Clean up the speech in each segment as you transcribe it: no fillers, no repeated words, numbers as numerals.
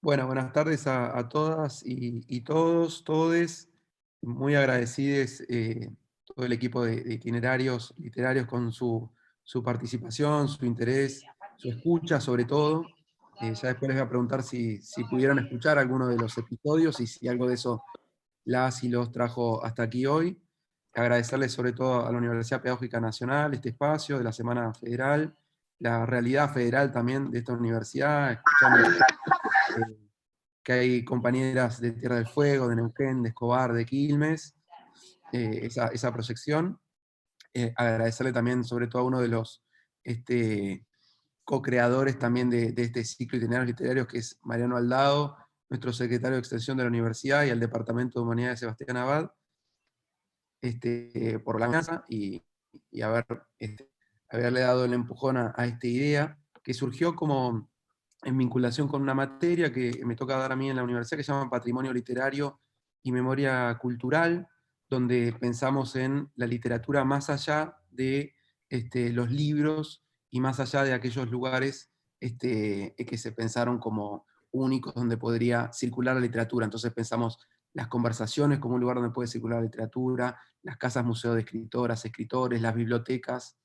Bueno, buenas tardes a todas y todos, todes. Muy agradecidos todo el equipo de itinerarios literarios con su participación, su interés, su escucha sobre todo. Ya después les voy a preguntar si pudieron escuchar alguno de los episodios y si algo de eso las y los trajo hasta aquí hoy. Agradecerles sobre todo a la Universidad Pedagógica Nacional este espacio de la Semana Federal, la realidad federal también de esta universidad, escuchando que hay compañeras de Tierra del Fuego, de Neuquén, de Escobar, de Quilmes, esa proyección. Agradecerle también sobre todo a uno de los co-creadores también de este ciclo de itinerarios literarios, que es Mariano Aldao, nuestro secretario de Extensión de la Universidad, y al Departamento de Humanidades Sebastián Abad, por la mesa y haberle dado el empujón a esta idea, que surgió como en vinculación con una materia que me toca dar a mí en la universidad, que se llama Patrimonio Literario y Memoria Cultural, donde pensamos en la literatura más allá de los libros y más allá de aquellos lugares que se pensaron como únicos donde podría circular la literatura. Entonces pensamos las conversaciones como un lugar donde puede circular la literatura, las casas museo de escritoras, escritores, las bibliotecas,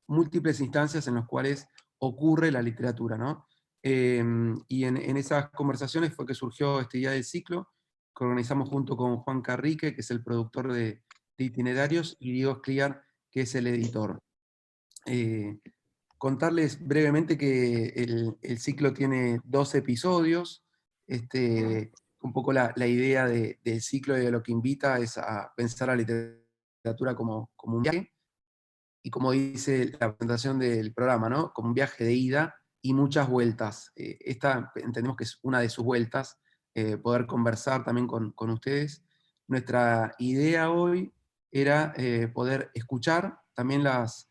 múltiples instancias en las cuales ocurre la literatura, ¿no? Y en esas conversaciones fue que surgió esta idea del ciclo, que organizamos junto con Juan Carrique, que es el productor de Itinerarios, y Diego Escliar, que es el editor. Eh, Contarles brevemente que el ciclo tiene 12 episodios. Un poco la idea del ciclo y de lo que invita es a pensar a la literatura como un viaje, y como dice la presentación del programa, ¿no? Como un viaje de ida y muchas vueltas. Esta entendemos que es una de sus vueltas, poder conversar también con ustedes. Nuestra idea hoy era poder escuchar también las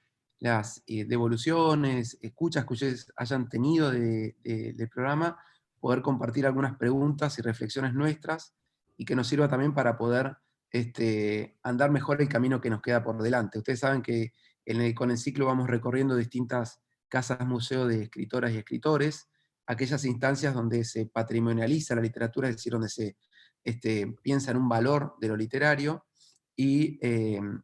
devoluciones, escuchas que ustedes hayan tenido del programa, poder compartir algunas preguntas y reflexiones nuestras, y que nos sirva también para poder andar mejor el camino que nos queda por delante. Ustedes saben que con el ciclo vamos recorriendo distintas casas museo de escritoras y escritores, aquellas instancias donde se patrimonializa la literatura, es decir, donde se piensa en un valor de lo literario, y en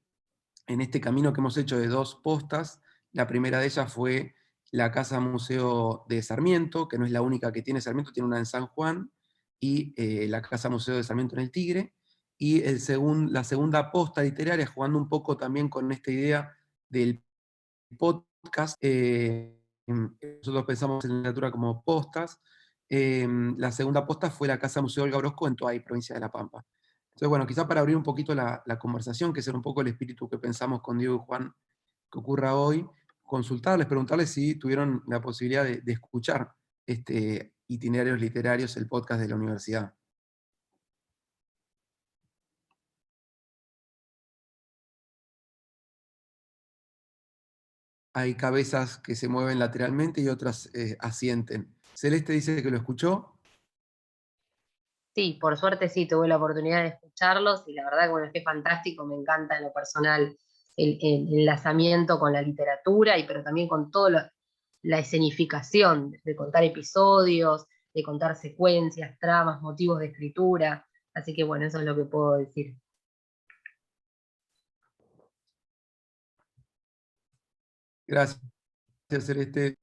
este camino que hemos hecho de 2 postas, la primera de ellas fue la Casa Museo de Sarmiento, que no es la única que tiene Sarmiento, tiene una en San Juan, y la Casa Museo de Sarmiento en el Tigre, y la segunda posta literaria, jugando un poco también con esta idea del podcast. Nosotros pensamos en literatura como postas. La segunda posta fue la Casa Museo Olga Orozco en Toay, provincia de La Pampa. Entonces, bueno, quizá para abrir un poquito la conversación, que es un poco el espíritu que pensamos con Diego y Juan que ocurra hoy, consultarles, preguntarles si tuvieron la posibilidad de escuchar Itinerarios Literarios, el podcast de la universidad. Hay cabezas que se mueven lateralmente y otras asienten. Celeste dice que lo escuchó. Sí, por suerte sí, tuve la oportunidad de escucharlos y la verdad que bueno, es que es fantástico, me encanta en lo personal el enlazamiento con la literatura, pero también con toda la escenificación de contar episodios, de contar secuencias, tramas, motivos de escritura. Así que bueno, eso es lo que puedo decir. Gracias, Celeste.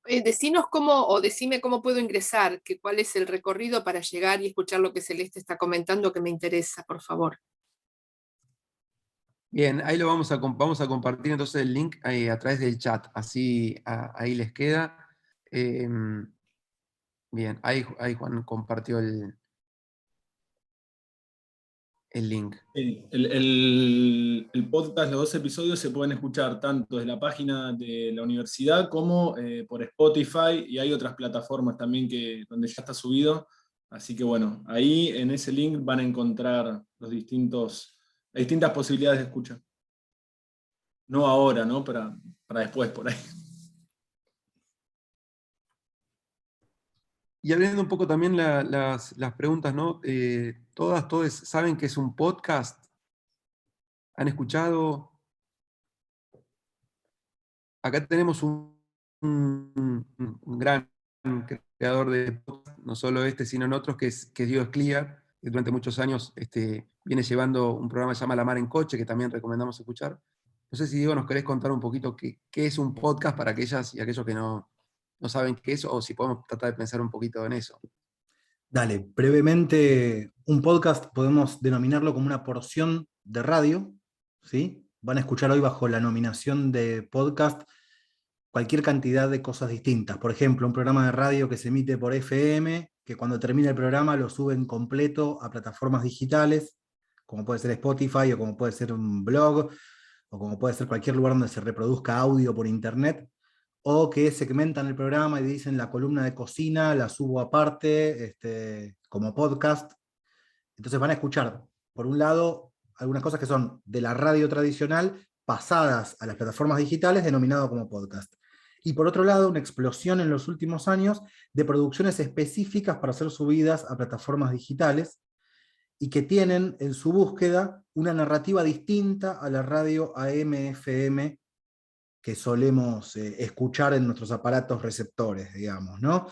Decinos cómo, o decime cómo puedo ingresar, cuál es el recorrido para llegar y escuchar lo que Celeste está comentando, que me interesa, por favor. Bien, ahí vamos a compartir entonces el link a través del chat, así ahí les queda. Bien, ahí Juan compartió el link. El podcast, los 2 episodios se pueden escuchar tanto desde la página de la universidad como por Spotify, y hay otras plataformas también donde ya está subido. Así que bueno, ahí en ese link van a encontrar las distintas posibilidades de escucha. No ahora, ¿no? Para después por ahí. Y abriendo un poco también las preguntas, ¿no? Todos saben que es un podcast. ¿Han escuchado? Acá tenemos un gran creador de podcast, no solo este, sino en otros, que es Diego Escliar, que durante muchos años viene llevando un programa que se llama La Mar en Coche, que también recomendamos escuchar. No sé si, Diego, nos querés contar un poquito qué es un podcast para aquellas y aquellos que no saben qué es, o si podemos tratar de pensar un poquito en eso. Dale, brevemente, un podcast podemos denominarlo como una porción de radio, ¿sí? Van a escuchar hoy bajo la nominación de podcast cualquier cantidad de cosas distintas. Por ejemplo, un programa de radio que se emite por FM, que cuando termina el programa lo suben completo a plataformas digitales, como puede ser Spotify, o como puede ser un blog, o como puede ser cualquier lugar donde se reproduzca audio por internet, o que segmentan el programa y dicen la columna de cocina la subo aparte, como podcast. Entonces van a escuchar, por un lado, algunas cosas que son de la radio tradicional pasadas a las plataformas digitales, denominado como podcast. Y por otro lado, una explosión en los últimos años de producciones específicas para ser subidas a plataformas digitales, y que tienen en su búsqueda una narrativa distinta a la radio AM/FM que solemos escuchar en nuestros aparatos receptores, digamos, ¿no?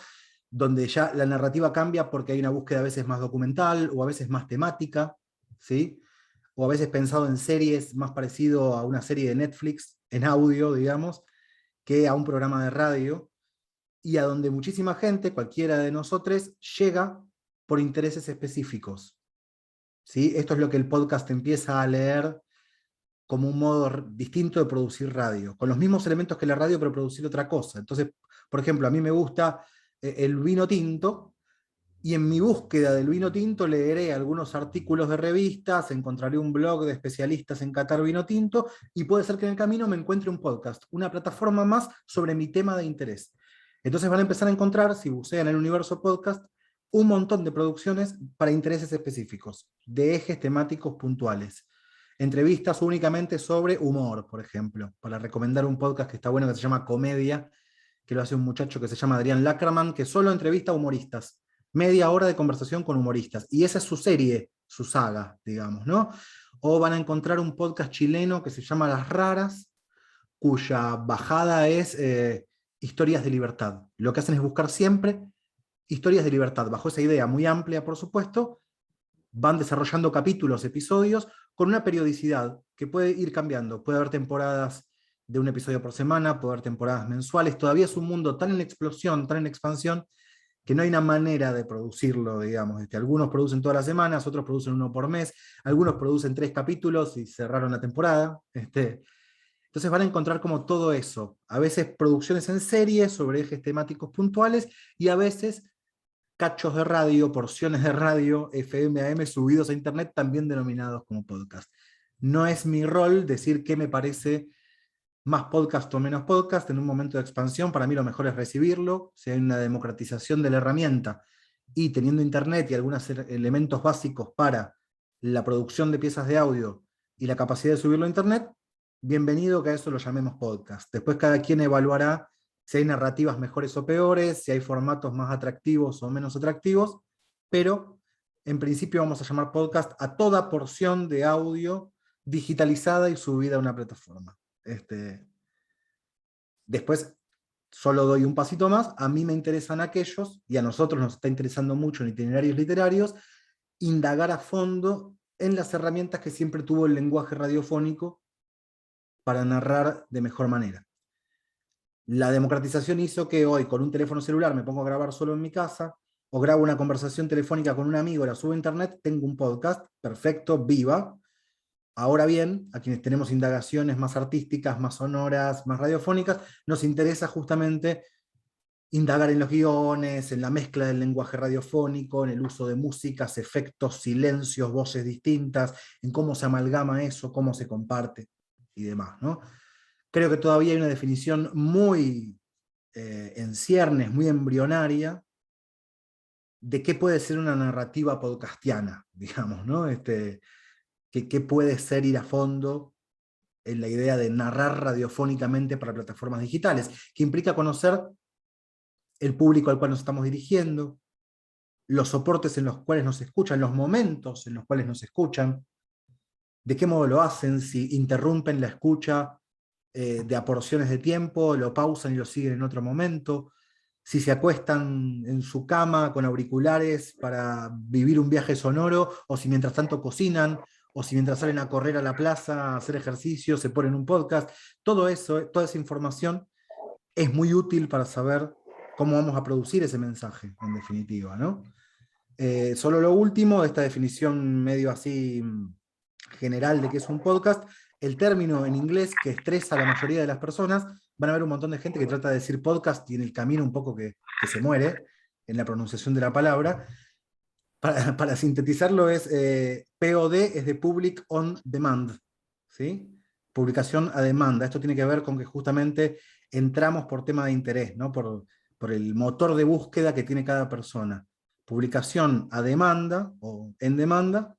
Donde ya la narrativa cambia porque hay una búsqueda a veces más documental, o a veces más temática, ¿sí? O a veces pensado en series, más parecido a una serie de Netflix, en audio, digamos, que a un programa de radio, y a donde muchísima gente, cualquiera de nosotros, llega por intereses específicos, ¿sí? Esto es lo que el podcast empieza a leer como un modo distinto de producir radio, con los mismos elementos que la radio, pero producir otra cosa. Entonces, por ejemplo, a mí me gusta el vino tinto, y en mi búsqueda del vino tinto leeré algunos artículos de revistas, encontraré un blog de especialistas en catar vino tinto, y puede ser que en el camino me encuentre un podcast, una plataforma más sobre mi tema de interés. Entonces van a empezar a encontrar, si bucean en el universo podcast, un montón de producciones para intereses específicos, de ejes temáticos puntuales. Entrevistas únicamente sobre humor, por ejemplo, para recomendar un podcast que está bueno, que se llama Comedia, que lo hace un muchacho que se llama Adrián Lackerman, que solo entrevista a humoristas. Media hora de conversación con humoristas. Y esa es su serie, su saga, digamos, ¿no? O van a encontrar un podcast chileno que se llama Las Raras, cuya bajada es historias de libertad. Lo que hacen es buscar siempre historias de libertad, bajo esa idea muy amplia, por supuesto. Van desarrollando capítulos, episodios, con una periodicidad que puede ir cambiando. Puede haber temporadas de un episodio por semana, puede haber temporadas mensuales. Todavía es un mundo tan en explosión, tan en expansión, que no hay una manera de producirlo, digamos. Algunos producen todas las semanas, otros producen uno por mes, algunos producen 3 capítulos y cerraron la temporada. Entonces van a encontrar como todo eso. A veces producciones en serie sobre ejes temáticos puntuales, y a veces cachos de radio, porciones de radio, FM, AM, subidos a internet, también denominados como podcast. No es mi rol decir qué me parece más podcast o menos podcast en un momento de expansión. Para mí lo mejor es recibirlo. Si hay una democratización de la herramienta, y teniendo internet y algunos elementos básicos para la producción de piezas de audio y la capacidad de subirlo a internet, bienvenido que a eso lo llamemos podcast. Después cada quien evaluará si hay narrativas mejores o peores, si hay formatos más atractivos o menos atractivos, pero en principio vamos a llamar podcast a toda porción de audio digitalizada y subida a una plataforma. Después, solo doy un pasito más, a mí me interesan aquellos, y a nosotros nos está interesando mucho en Itinerarios Literarios, indagar a fondo en las herramientas que siempre tuvo el lenguaje radiofónico para narrar de mejor manera. La democratización hizo que hoy, con un teléfono celular, me pongo a grabar solo en mi casa, o grabo una conversación telefónica con un amigo, la subo a internet, tengo un podcast, perfecto, viva. Ahora bien, a quienes tenemos indagaciones más artísticas, más sonoras, más radiofónicas, nos interesa justamente indagar en los guiones, en la mezcla del lenguaje radiofónico, en el uso de músicas, efectos, silencios, voces distintas, en cómo se amalgama eso, cómo se comparte y demás, ¿no? Creo que todavía hay una definición muy en ciernes, muy embrionaria, de qué puede ser una narrativa podcastiana, digamos, ¿no? ¿Qué puede ser ir a fondo en la idea de narrar radiofónicamente para plataformas digitales? Que implica conocer el público al cual nos estamos dirigiendo, los soportes en los cuales nos escuchan, los momentos en los cuales nos escuchan, de qué modo lo hacen, si interrumpen la escucha de a porciones de tiempo, lo pausan y lo siguen en otro momento, si se acuestan en su cama con auriculares para vivir un viaje sonoro, o si mientras tanto cocinan, o si mientras salen a correr a la plaza, a hacer ejercicio, se ponen un podcast. Todo eso, toda esa información es muy útil para saber cómo vamos a producir ese mensaje, en definitiva, ¿no? Solo lo último, esta definición medio así general de qué es un podcast, el término en inglés que estresa a la mayoría de las personas, van a haber un montón de gente que trata de decir podcast y en el camino un poco que se muere en la pronunciación de la palabra. Para sintetizarlo es POD, es de Public on Demand, ¿sí? Publicación a demanda. Esto tiene que ver con que justamente entramos por tema de interés, ¿no? Por el motor de búsqueda que tiene cada persona. Publicación a demanda o en demanda,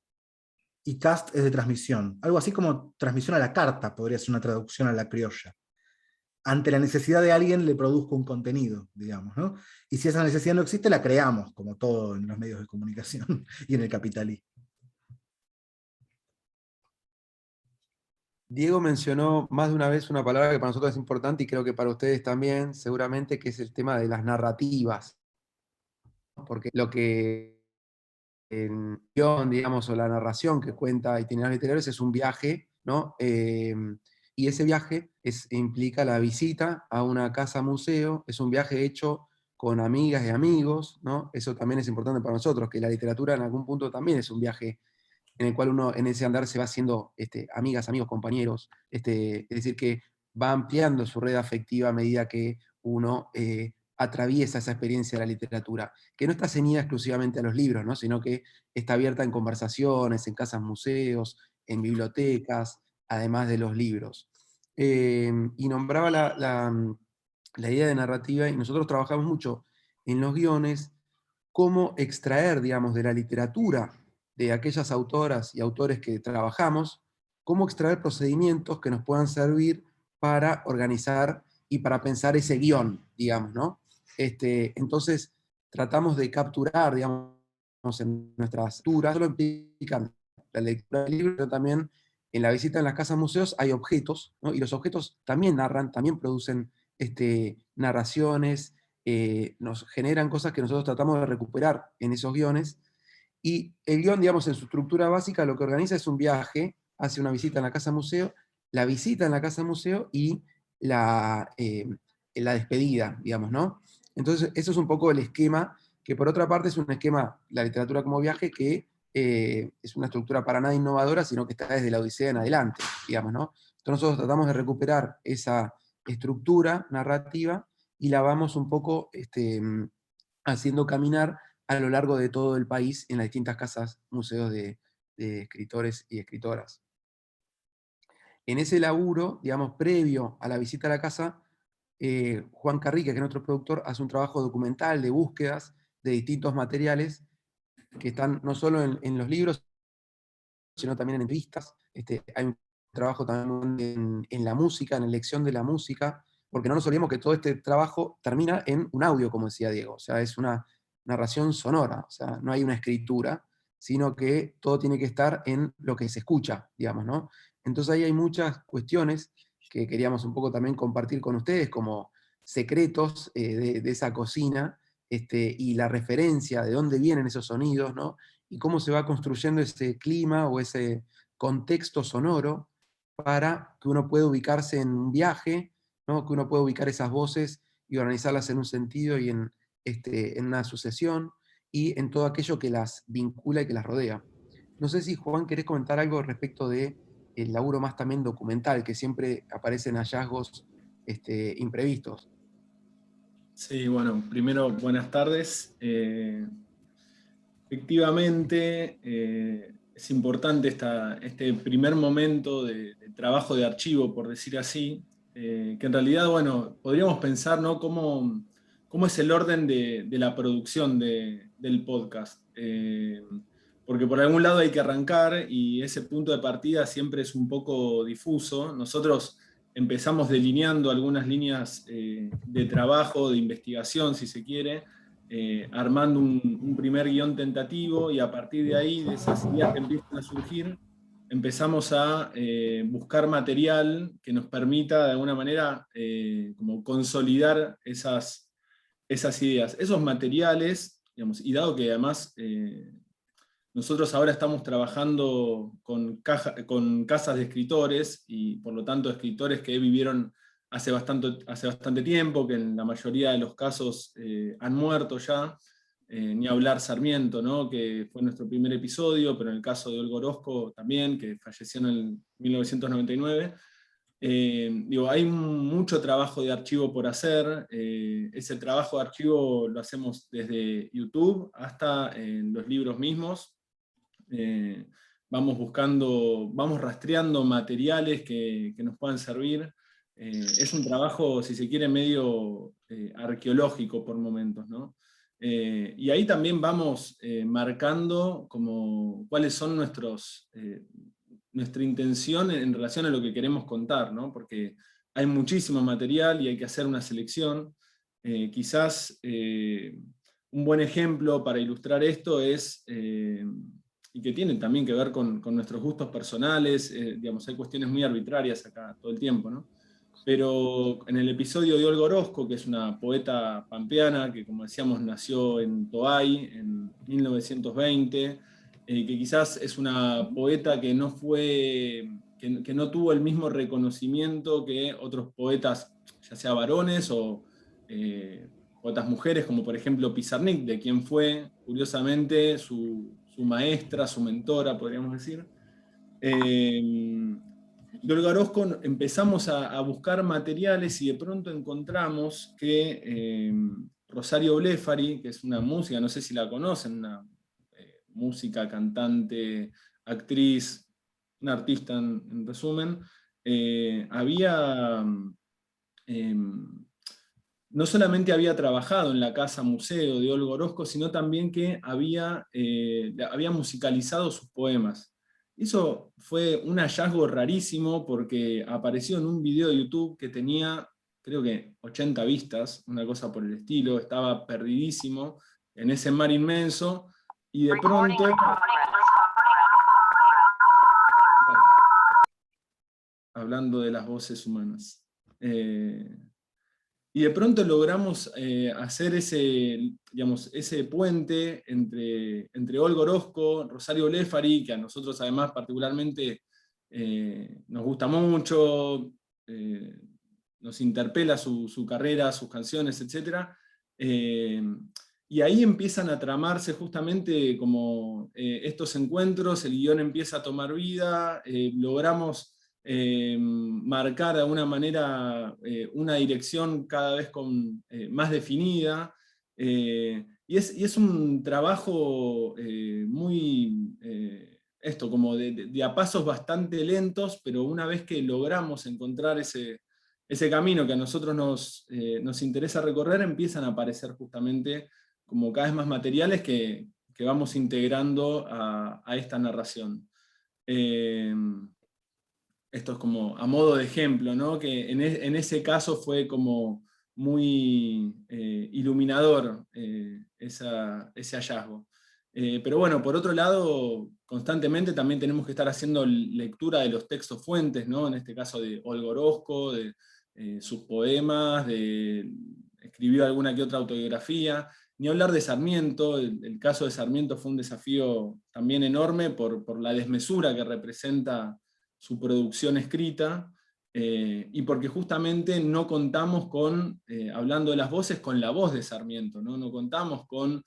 y cast es de transmisión. Algo así como transmisión a la carta, podría ser una traducción a la criolla. Ante la necesidad de alguien le produzco un contenido, digamos, ¿no? Y si esa necesidad no existe, la creamos, como todo en los medios de comunicación y en el capitalismo. Diego mencionó más de una vez una palabra que para nosotros es importante y creo que para ustedes también, seguramente, que es el tema de las narrativas. Porque lo que en guión, digamos, o la narración que cuenta Itinerarios Literarios es un viaje, ¿no? Y ese viaje implica la visita a una casa museo, es un viaje hecho con amigas y amigos, ¿no? Eso también es importante para nosotros, que la literatura en algún punto también es un viaje en el cual uno en ese andar se va haciendo amigas, amigos, compañeros, es decir, que va ampliando su red afectiva a medida que uno atraviesa esa experiencia de la literatura, que no está ceñida exclusivamente a los libros, ¿no? Sino que está abierta en conversaciones, en casas museos, en bibliotecas, además de los libros. Y nombraba la idea de narrativa, y nosotros trabajamos mucho en los guiones, cómo extraer, digamos, de la literatura de aquellas autoras y autores que trabajamos, cómo extraer procedimientos que nos puedan servir para organizar y para pensar ese guión, digamos, ¿no? Entonces, tratamos de capturar, digamos, en nuestras lecturas, no solo implican la lectura del libro, pero también en la visita en las casas museos hay objetos, ¿no? Y los objetos también narran, también producen narraciones, nos generan cosas que nosotros tratamos de recuperar en esos guiones. Y el guión, digamos, en su estructura básica, lo que organiza es un viaje, hace una visita en la casa museo, la visita en la casa museo y la despedida, digamos, ¿no? Entonces, eso es un poco el esquema, que por otra parte es un esquema, la literatura como viaje, que es una estructura para nada innovadora, sino que está desde la Odisea en adelante, digamos, ¿no? Entonces nosotros tratamos de recuperar esa estructura narrativa y la vamos un poco haciendo caminar a lo largo de todo el país en las distintas casas, museos de escritores y escritoras. En ese laburo, digamos, previo a la visita a la casa, Juan Carrique, que es nuestro productor, hace un trabajo documental de búsquedas de distintos materiales que están no solo en los libros, sino también en entrevistas. Hay un trabajo también en la música, en la elección de la música, porque no nos olvidemos que todo este trabajo termina en un audio, como decía Diego, o sea, es una narración sonora, o sea, no hay una escritura, sino que todo tiene que estar en lo que se escucha, digamos, ¿no? Entonces ahí hay muchas cuestiones que queríamos un poco también compartir con ustedes, como secretos de esa cocina, y la referencia de dónde vienen esos sonidos, ¿no? Y cómo se va construyendo ese clima o ese contexto sonoro para que uno pueda ubicarse en un viaje, ¿no? Que uno pueda ubicar esas voces y organizarlas en un sentido y en una sucesión, y en todo aquello que las vincula y que las rodea. No sé si, Juan, querés comentar algo respecto de el laburo más también documental, que siempre aparecen hallazgos imprevistos. Sí, bueno, primero, buenas tardes. Efectivamente, es importante este primer momento de trabajo de archivo, por decir así, que en realidad, bueno, podríamos pensar, ¿no? cómo es el orden de la producción del podcast. Porque por algún lado hay que arrancar y ese punto de partida siempre es un poco difuso. Nosotros empezamos delineando algunas líneas de trabajo, de investigación, si se quiere, armando un primer guión tentativo, y a partir de ahí, de esas ideas que empiezan a surgir, empezamos a buscar material que nos permita de alguna manera como consolidar esas ideas, esos materiales, digamos, y dado que además nosotros ahora estamos trabajando con casas de escritores, y por lo tanto escritores que vivieron hace bastante tiempo, que en la mayoría de los casos han muerto ya, ni hablar Sarmiento, ¿no? Que fue nuestro primer episodio, pero en el caso de Olga Orozco también, que falleció en el 1999. Hay mucho trabajo de archivo por hacer. Ese trabajo de archivo lo hacemos desde YouTube hasta en los libros mismos. Vamos rastreando materiales que nos puedan servir. Es un trabajo, si se quiere, medio arqueológico por momentos, ¿no? Y ahí también vamos marcando como cuáles son nuestra intención en relación a lo que queremos contar, ¿no? Porque hay muchísimo material y hay que hacer una selección. Quizás un buen ejemplo para ilustrar esto es, y que tiene también que ver con nuestros gustos personales, digamos, hay cuestiones muy arbitrarias acá todo el tiempo, ¿no? Pero en el episodio de Olga Orozco, que es una poeta pampeana, que como decíamos nació en Toay en 1920, que quizás es una poeta que no tuvo el mismo reconocimiento que otros poetas, ya sea varones o poetas mujeres, como por ejemplo Pizarnik, de quien fue, curiosamente, su maestra, su mentora, podríamos decir. De Olga Orozco empezamos a buscar materiales y de pronto encontramos que Rosario Blefari, que es una música, no sé si la conocen, una música, cantante, actriz, una artista en resumen, no solamente había trabajado en la Casa Museo de Olga Orozco, sino también que había musicalizado sus poemas. Eso fue un hallazgo rarísimo porque apareció en un video de YouTube que tenía, creo que 80 vistas, una cosa por el estilo, estaba perdidísimo en ese mar inmenso, y de pronto... Hablando de las voces humanas. Y de pronto logramos hacer ese puente entre Olga Orozco, Rosario Blefari, que a nosotros además particularmente nos gusta mucho, nos interpela su carrera, sus canciones, etc. Y ahí empiezan a tramarse justamente como estos encuentros, el guión empieza a tomar vida, logramos marcar de alguna manera una dirección cada vez más definida, y es un trabajo muy, como de a pasos bastante lentos, pero una vez que logramos encontrar ese camino que a nosotros nos interesa recorrer, empiezan a aparecer justamente como cada vez más materiales que vamos integrando a esta narración. Esto es como a modo de ejemplo, ¿no? Que en ese caso fue como muy iluminador ese hallazgo. Pero bueno, por otro lado, constantemente también tenemos que estar haciendo lectura de los textos fuentes, ¿no? En este caso de Olga Orozco, de sus poemas, escribió alguna que otra autobiografía. Ni hablar de Sarmiento, el caso de Sarmiento fue un desafío también enorme por la desmesura que representa su producción escrita, y porque justamente no contamos con, hablando de las voces, con la voz de Sarmiento, no contamos con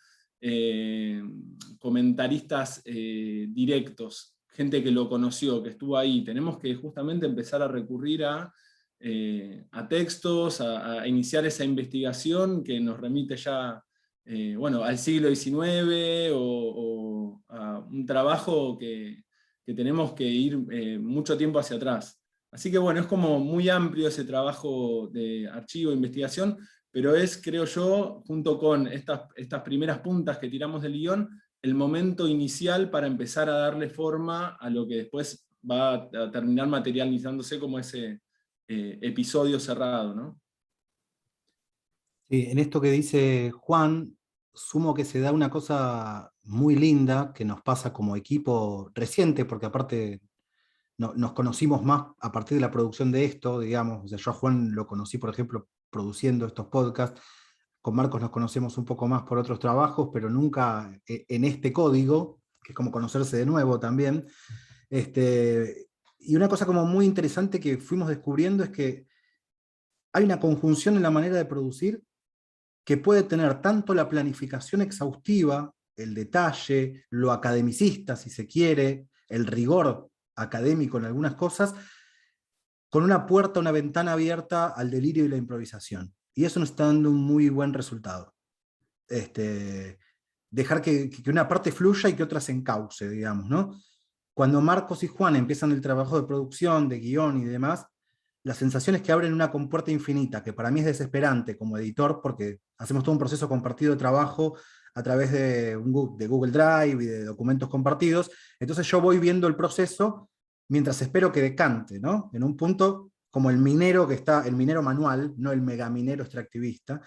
comentaristas directos, gente que lo conoció, que estuvo ahí. Tenemos que justamente empezar a recurrir a textos, a iniciar esa investigación que nos remite ya al siglo XIX, o a un trabajo que tenemos que ir mucho tiempo hacia atrás. Así que bueno, es como muy amplio ese trabajo de archivo e investigación, pero es, creo yo, junto con estas primeras puntas que tiramos del guión, el momento inicial para empezar a darle forma a lo que después va a terminar materializándose como ese episodio cerrado, ¿no? Sí, en esto que dice Juan, sumo que se da una cosa muy linda que nos pasa como equipo reciente, porque aparte nos conocimos más a partir de la producción de esto, digamos. O sea, yo a Juan lo conocí, por ejemplo, produciendo estos podcasts, Con Marcos nos conocemos un poco más por otros trabajos, pero nunca en este código, que es como conocerse de nuevo también. Y una cosa como muy interesante que fuimos descubriendo es que hay una conjunción en la manera de producir que puede tener tanto la planificación exhaustiva, el detalle, lo academicista, si se quiere, el rigor académico en algunas cosas, con una puerta, una ventana abierta al delirio y la improvisación. Y eso nos está dando un muy buen resultado. Dejar que una parte fluya y que otra se encauce, digamos, ¿no? Cuando Marcos y Juan empiezan el trabajo de producción, de guión y demás, la sensación es que abren una compuerta infinita, que para mí es desesperante como editor, porque hacemos todo un proceso compartido de trabajo a través de Google Drive y de documentos compartidos. Entonces yo voy viendo el proceso mientras espero que decante, ¿no? En un punto, como el minero que está, el minero manual, no el megaminero extractivista,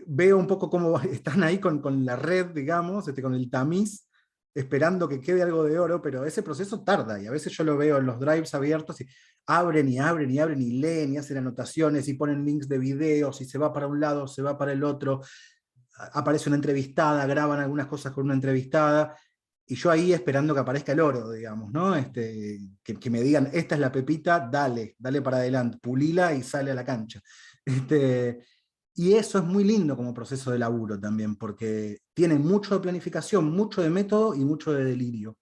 veo un poco cómo están ahí con la red, digamos, con el tamiz, esperando que quede algo de oro, pero ese proceso tarda, y a veces yo lo veo en los drives abiertos, y abren y abren y abren, y leen, y hacen anotaciones, y ponen links de videos, y se va para un lado, se va para el otro, aparece una entrevistada, graban algunas cosas con una entrevistada, y yo ahí esperando que aparezca el oro, digamos, ¿no? Que me digan, esta es la pepita, dale, dale para adelante, pulila y sale a la cancha. Y eso es muy lindo como proceso de laburo también, porque tiene mucho de planificación, mucho de método y mucho de delirio.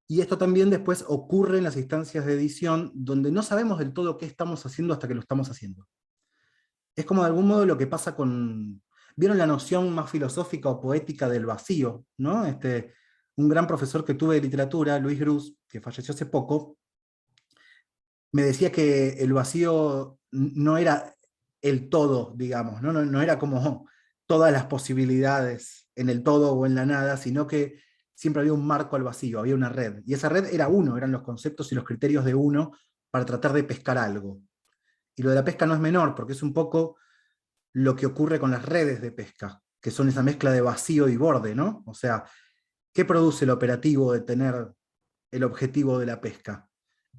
Y esto también después ocurre en las instancias de edición, donde no sabemos del todo qué estamos haciendo hasta que lo estamos haciendo. Es como de algún modo lo que pasa con... ¿Vieron la noción más filosófica o poética del vacío? ¿No? Un gran profesor que tuve de literatura, Luis Gruz, que falleció hace poco, me decía que el vacío no era el todo, digamos, no era como todas las posibilidades en el todo o en la nada, sino que siempre había un marco al vacío, había una red. Y esa red era uno, eran los conceptos y los criterios de uno para tratar de pescar algo. Y lo de la pesca no es menor, porque es un poco lo que ocurre con las redes de pesca, que son esa mezcla de vacío y borde, ¿no? O sea, ¿qué produce el operativo de tener el objetivo de la pesca?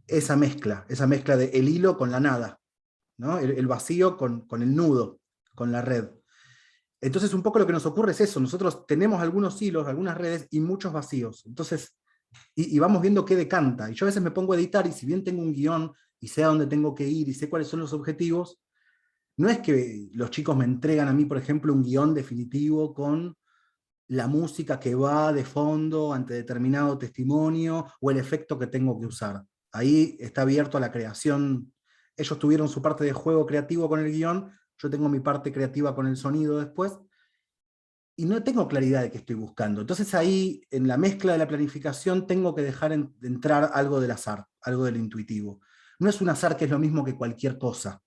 Esa mezcla de el hilo con la nada, ¿no? El vacío con el nudo, con la red. Entonces un poco lo que nos ocurre es eso, nosotros tenemos algunos hilos, algunas redes y muchos vacíos. Entonces, y vamos viendo qué decanta. Y yo a veces me pongo a editar y si bien tengo un guión y sé a dónde tengo que ir y sé cuáles son los objetivos, no es que los chicos me entregan a mí, por ejemplo, un guión definitivo con la música que va de fondo ante determinado testimonio o el efecto que tengo que usar. Ahí está abierto a la creación. Ellos tuvieron su parte de juego creativo con el guión, yo tengo mi parte creativa con el sonido después, y no tengo claridad de qué estoy buscando. Entonces ahí, en la mezcla de la planificación, tengo que dejar entrar algo del azar, algo del intuitivo. No es un azar que es lo mismo que cualquier cosa.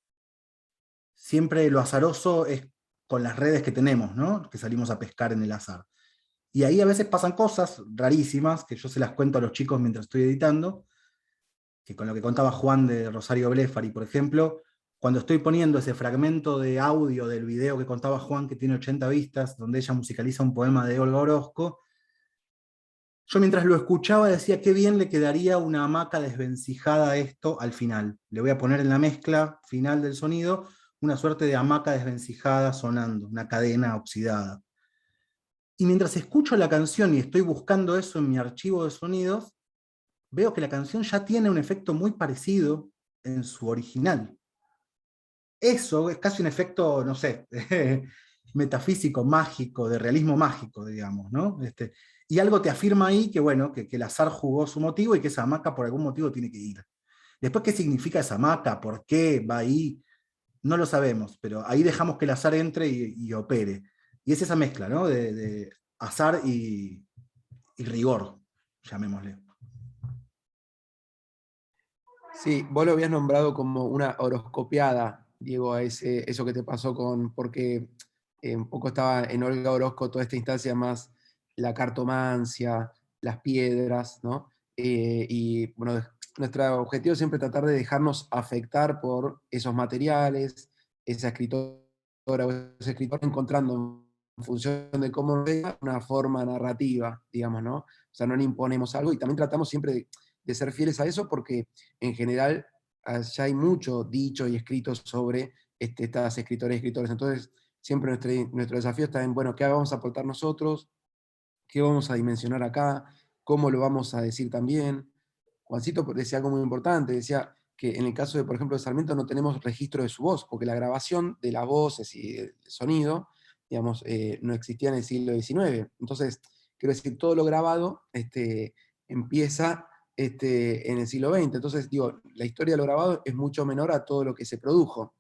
Siempre lo azaroso es con las redes que tenemos, ¿no? Que salimos a pescar en el azar. Y ahí a veces pasan cosas rarísimas, que yo se las cuento a los chicos mientras estoy editando, que con lo que contaba Juan de Rosario Blefari, por ejemplo, cuando estoy poniendo ese fragmento de audio del video que contaba Juan, que tiene 80 vistas, donde ella musicaliza un poema de Olga Orozco, yo mientras lo escuchaba decía qué bien le quedaría una hamaca desvencijada a esto al final. Le voy a poner en la mezcla final del sonido una suerte de hamaca desvencijada sonando, una cadena oxidada. Y mientras escucho la canción y estoy buscando eso en mi archivo de sonidos, veo que la canción ya tiene un efecto muy parecido en su original. Eso es casi un efecto, no sé, metafísico, mágico, de realismo mágico, digamos, ¿no? Y algo te afirma ahí que, bueno, que el azar jugó su motivo y que esa hamaca por algún motivo tiene que ir. Después, ¿qué significa esa hamaca? ¿Por qué va ahí? No lo sabemos, pero ahí dejamos que el azar entre y opere. Y es esa mezcla, ¿no? De azar y rigor, llamémosle. Sí, vos lo habías nombrado como una horoscopiada, Diego, a eso que te pasó porque un poco estaba en Olga Orozco toda esta instancia más la cartomancia, las piedras, ¿no? Y bueno, nuestro objetivo es siempre tratar de dejarnos afectar por esos materiales, esa escritora o ese escritor encontrando en función de cómo vea una forma narrativa, digamos, ¿no? O sea, no le imponemos algo y también tratamos siempre de ser fieles a eso porque en general ya hay mucho dicho y escrito sobre estas escritoras y escritores. Entonces, siempre nuestro desafío está en, bueno, ¿qué vamos a aportar nosotros? ¿Qué vamos a dimensionar acá? ¿Cómo lo vamos a decir también? Juancito decía algo muy importante, decía que en el caso de, por ejemplo, de Sarmiento no tenemos registro de su voz, porque la grabación de las voces y el sonido, digamos, no existía en el siglo XIX. Entonces, quiero decir, todo lo grabado empieza en el siglo XX. Entonces, digo, la historia de lo grabado es mucho menor a todo lo que se produjo.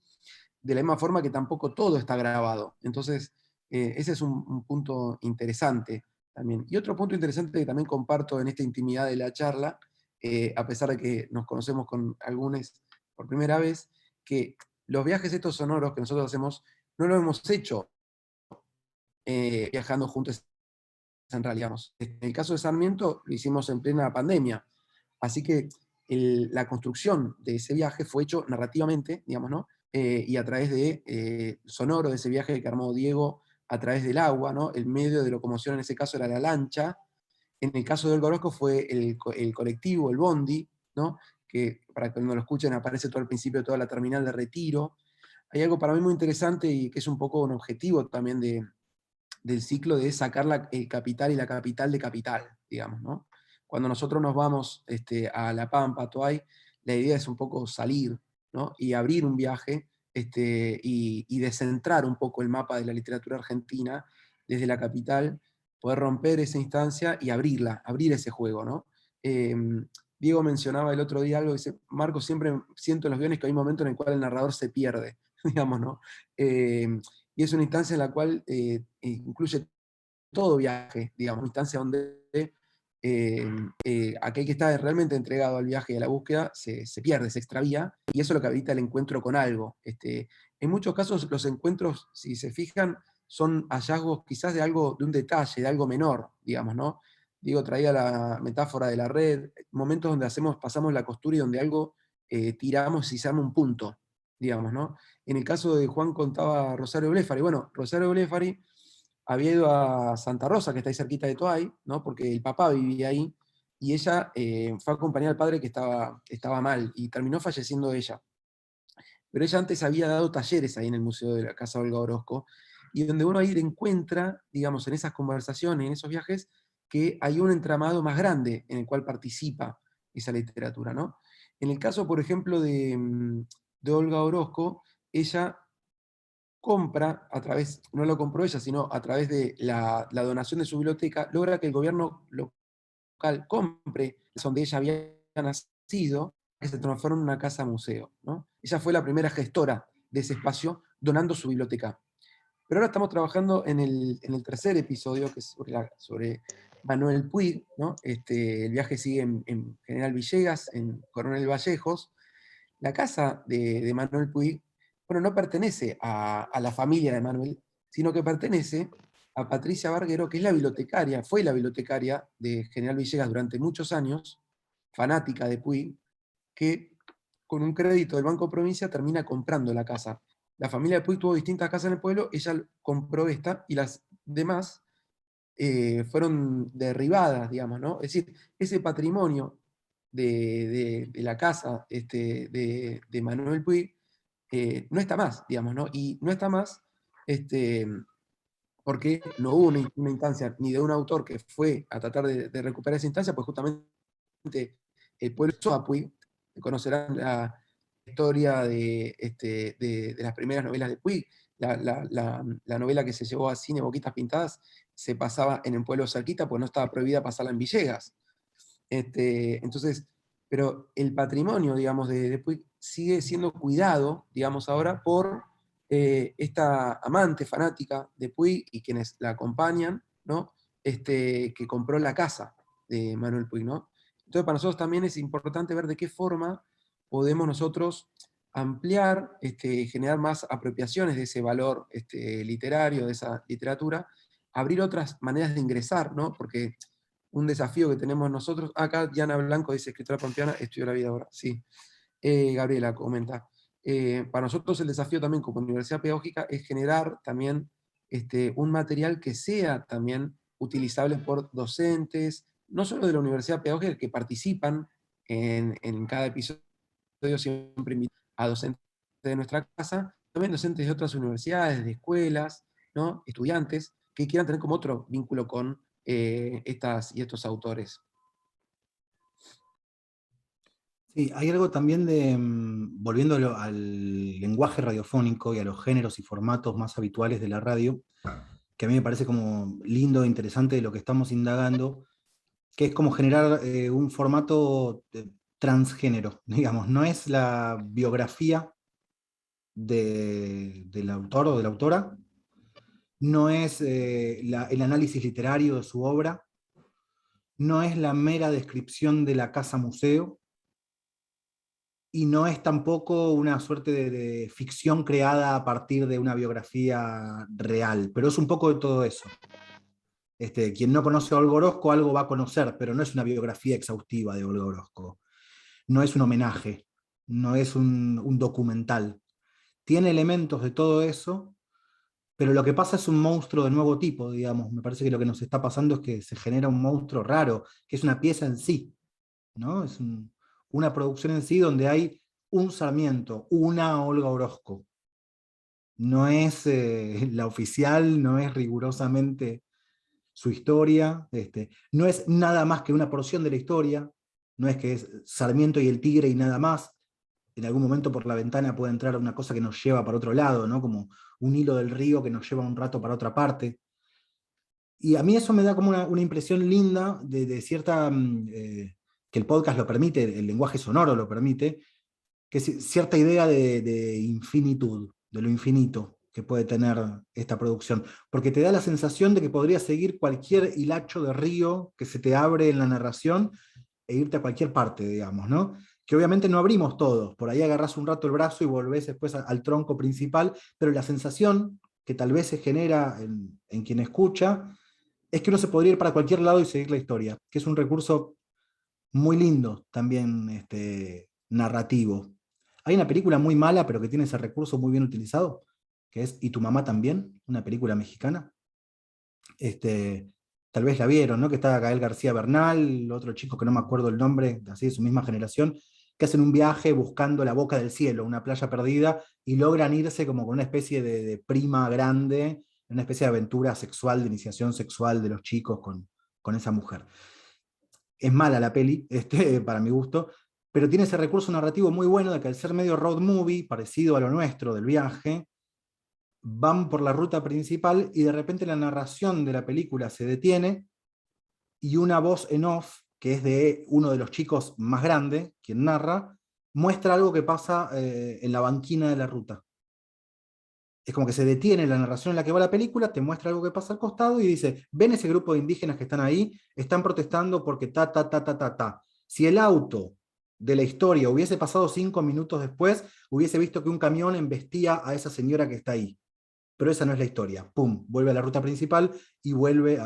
De la misma forma que tampoco todo está grabado. Entonces, ese es un punto interesante también. Y otro punto interesante que también comparto en esta intimidad de la charla, a pesar de que nos conocemos con algunos por primera vez, que los viajes estos sonoros que nosotros hacemos no los hemos hecho viajando juntos en realidad. En el caso de Sarmiento lo hicimos en plena pandemia, así que la construcción de ese viaje fue hecho narrativamente, digamos, ¿no? Y a través de sonoro de ese viaje que armó Diego a través del agua, ¿no? El medio de locomoción en ese caso era la lancha. En el caso de Olga Orozco fue el colectivo, el bondi, ¿no? Que para que no lo escuchen aparece todo al principio toda la terminal de Retiro. Hay algo para mí muy interesante y que es un poco un objetivo también del ciclo de sacar el capital y la capital de capital, digamos, ¿no? Cuando nosotros nos vamos a La Pampa, a Toay, la idea es un poco salir, ¿no? Y abrir un viaje y descentrar un poco el mapa de la literatura argentina desde la capital, poder romper esa instancia y abrirla, abrir ese juego, ¿no? Diego mencionaba el otro día algo, dice, Marco, siempre siento en los guiones que hay un momento en el cual el narrador se pierde, digamos, ¿no? Y es una instancia en la cual incluye todo viaje, digamos, una instancia donde aquel que está realmente entregado al viaje y a la búsqueda se pierde, se extravía, y eso es lo que habilita el encuentro con algo. En muchos casos los encuentros, si se fijan, son hallazgos quizás de algo, de un detalle, de algo menor, digamos, ¿no? Diego traía la metáfora de la red, momentos donde pasamos la costura y donde algo tiramos y se arma un punto, digamos, ¿no? En el caso de Juan contaba Rosario Blefari. Bueno, Rosario Blefari había ido a Santa Rosa, que está ahí cerquita de Toay, ¿no? Porque el papá vivía ahí, y ella fue a acompañar al padre que estaba mal, y terminó falleciendo ella. Pero ella antes había dado talleres ahí en el Museo de la Casa Olga Orozco, y donde uno ahí encuentra, digamos, en esas conversaciones, en esos viajes, que hay un entramado más grande en el cual participa esa literatura, ¿no? En el caso, por ejemplo, de Olga Orozco, ella compra, no lo compró ella, sino a través de la donación de su biblioteca, logra que el gobierno local compre donde ella había nacido, que se transforma en una casa museo, ¿no? Ella fue la primera gestora de ese espacio donando su biblioteca. Pero ahora estamos trabajando en el tercer episodio, que es sobre Manuel Puig, ¿no? El viaje sigue en General Villegas, en Coronel Vallejos. La casa de Manuel Puig, bueno, no pertenece a la familia de Manuel, sino que pertenece a Patricia Barguero, que es la bibliotecaria, fue la bibliotecaria de General Villegas durante muchos años, fanática de Puig, que con un crédito del Banco Provincia termina comprando la casa. La familia de Puig tuvo distintas casas en el pueblo, ella compró esta y las demás fueron derribadas, digamos, ¿no? Es decir, ese patrimonio de la casa de Manuel Puig no está más, digamos, ¿no? Y no está más porque no hubo una instancia ni de un autor que fue a tratar de recuperar esa instancia, pues justamente el pueblo de Puig, conocerán la historia de las primeras novelas de Puig, la novela que se llevó a cine, Boquitas Pintadas, se pasaba en el pueblo cerquita, pues no estaba prohibida pasarla en Villegas. Entonces, pero el patrimonio, digamos, de Puig sigue siendo cuidado, digamos, ahora por esta amante fanática de Puig y quienes la acompañan, ¿no? Que compró la casa de Manuel Puig, ¿no? Entonces, para nosotros también es importante ver de qué forma podemos nosotros ampliar, generar más apropiaciones de ese valor literario, de esa literatura, abrir otras maneras de ingresar, ¿no? Porque un desafío que tenemos nosotros, acá Diana Blanco dice, escritora pampeana, estudió la vida ahora, sí. Gabriela comenta, para nosotros el desafío también como universidad pedagógica es generar también un material que sea también utilizable por docentes, no solo de la universidad pedagógica que participan en cada episodio, siempre invitamos a docentes de nuestra casa, también docentes de otras universidades, de escuelas, ¿no? Estudiantes, que quieran tener como otro vínculo con estas y estos autores. Sí, hay algo también de, volviendo al lenguaje radiofónico y a los géneros y formatos más habituales de la radio, que a mí me parece como lindo e interesante de lo que estamos indagando, que es como generar un formato transgénero, digamos, no es la biografía del autor o de la autora, no es el análisis literario de su obra, no es la mera descripción de la casa museo, y no es tampoco una suerte de ficción creada a partir de una biografía real, pero es un poco de todo eso. Quien no conoce a Olga Orozco algo va a conocer, pero no es una biografía exhaustiva de Olga Orozco, no es un homenaje, no es un documental. Tiene elementos de todo eso, pero lo que pasa es un monstruo de nuevo tipo, digamos. Me parece que lo que nos está pasando es que se genera un monstruo raro, que es una pieza en sí, ¿no? Es una producción en sí donde hay un Sarmiento, una Olga Orozco. No es la oficial, no es rigurosamente su historia, no es nada más que una porción de la historia, no es que es Sarmiento y el tigre y nada más. En algún momento por la ventana puede entrar una cosa que nos lleva para otro lado, ¿no? Como un hilo del río que nos lleva un rato para otra parte. Y a mí eso me da como una impresión linda de cierta, que el podcast lo permite, el lenguaje sonoro lo permite, que es cierta idea de infinitud, de lo infinito que puede tener esta producción, porque te da la sensación de que podría seguir cualquier hilacho de río que se te abre en la narración e irte a cualquier parte, digamos, ¿no? Que obviamente no abrimos todos, por ahí agarrás un rato el brazo y volvés después al tronco principal, pero la sensación que tal vez se genera en quien escucha es que uno se podría ir para cualquier lado y seguir la historia, que es un recurso muy lindo también narrativo. Hay una película muy mala, pero que tiene ese recurso muy bien utilizado, que es ¿Y tu mamá también?, una película mexicana. Tal vez la vieron, ¿no? Que está Gael García Bernal, otro chico que no me acuerdo el nombre, así de su misma generación, que hacen un viaje buscando la boca del cielo, una playa perdida, y logran irse como con una especie de prima grande, una especie de aventura sexual, de iniciación sexual de los chicos con esa mujer. Es mala la peli, para mi gusto, pero tiene ese recurso narrativo muy bueno de que al ser medio road movie, parecido a lo nuestro del viaje, van por la ruta principal y de repente la narración de la película se detiene y una voz en off, que es de uno de los chicos más grande, quien narra, muestra algo que pasa en la banquina de la ruta. Es como que se detiene la narración en la que va la película, te muestra algo que pasa al costado y dice, ¿ven ese grupo de indígenas que están ahí? Están protestando porque ta, ta, ta, ta, ta, ta. Si el auto de la historia hubiese pasado 5 minutos después, hubiese visto que un camión embestía a esa señora que está ahí. Pero esa no es la historia. Pum, vuelve a la ruta principal y vuelve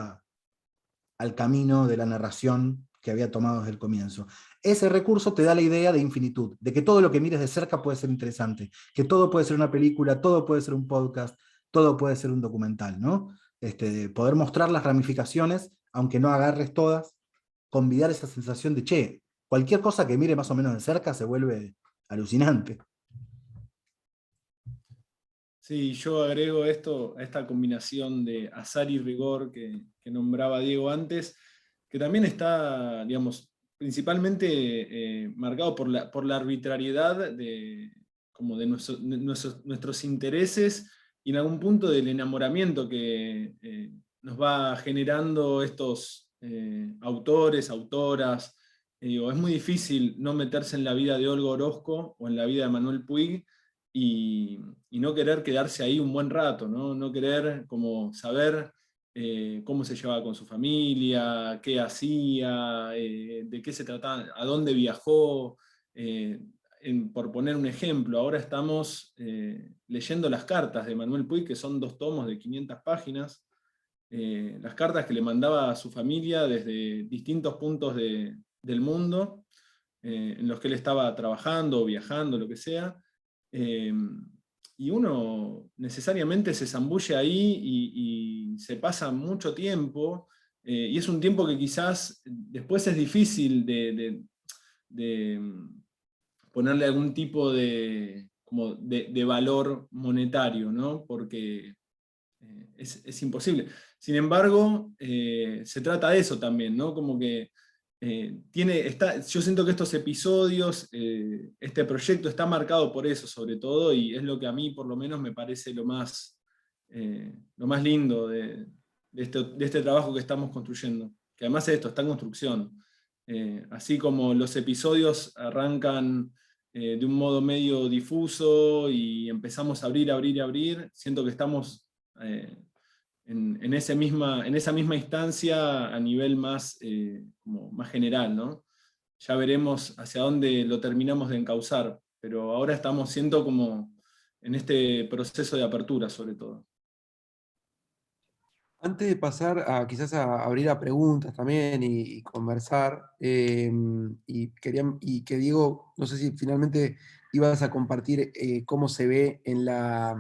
al camino de la narración que había tomado desde el comienzo. Ese recurso te da la idea de infinitud, de que todo lo que mires de cerca puede ser interesante, que todo puede ser una película, todo puede ser un podcast, todo puede ser un documental, ¿no? Poder mostrar las ramificaciones, aunque no agarres todas, convidar esa sensación de, che, cualquier cosa que mire más o menos de cerca se vuelve alucinante. Sí, yo agrego esto a esta combinación de azar y rigor que nombraba Diego antes, que también está, digamos, principalmente marcado por la arbitrariedad como de nuestros intereses y en algún punto del enamoramiento que nos va generando estos autores, autoras. Es muy difícil no meterse en la vida de Olga Orozco o en la vida de Manuel Puig, y no querer quedarse ahí un buen rato, no querer como saber cómo se llevaba con su familia, qué hacía, de qué se trataba, a dónde viajó, por poner un ejemplo. Ahora estamos leyendo las cartas de Manuel Puig, que son 2 tomos de 500 páginas, las cartas que le mandaba a su familia desde distintos puntos del mundo, en los que él estaba trabajando o viajando, lo que sea. Y uno necesariamente se zambulle ahí y se pasa mucho tiempo, y es un tiempo que quizás después es difícil de ponerle algún tipo de como de valor monetario, ¿no? Porque es imposible. Sin embargo, se trata de eso también, ¿no? Como que yo siento que estos episodios, este proyecto está marcado por eso sobre todo, y es lo que a mí por lo menos me parece lo más lindo de este trabajo que estamos construyendo, que además esto está en construcción. Así como los episodios arrancan de un modo medio difuso y empezamos a abrir, siento que estamos en esa misma instancia a nivel como más general, ¿no? Ya veremos hacia dónde lo terminamos de encauzar, pero ahora siento como en este proceso de apertura sobre todo. Antes de pasar quizás a abrir a preguntas también y conversar, y que Diego, no sé si finalmente ibas a compartir cómo se ve en la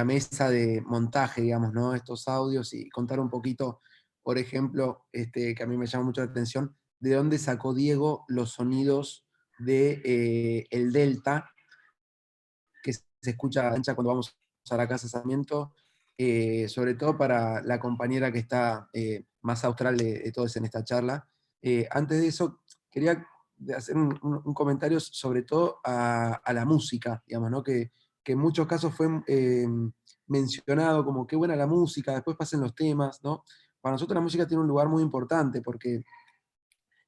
mesa de montaje, digamos, ¿no? Estos audios y contar un poquito, por ejemplo, que a mí me llama mucho la atención, de dónde sacó Diego los sonidos de el delta, que se escucha ancha cuando vamos a la casa de Sarmiento, sobre todo para la compañera que está más austral de todos en esta charla. Antes de eso, quería hacer un comentario sobre todo a la música, digamos, ¿no? Que en muchos casos fue mencionado como qué buena la música, después pasen los temas, ¿no? Para nosotros la música tiene un lugar muy importante porque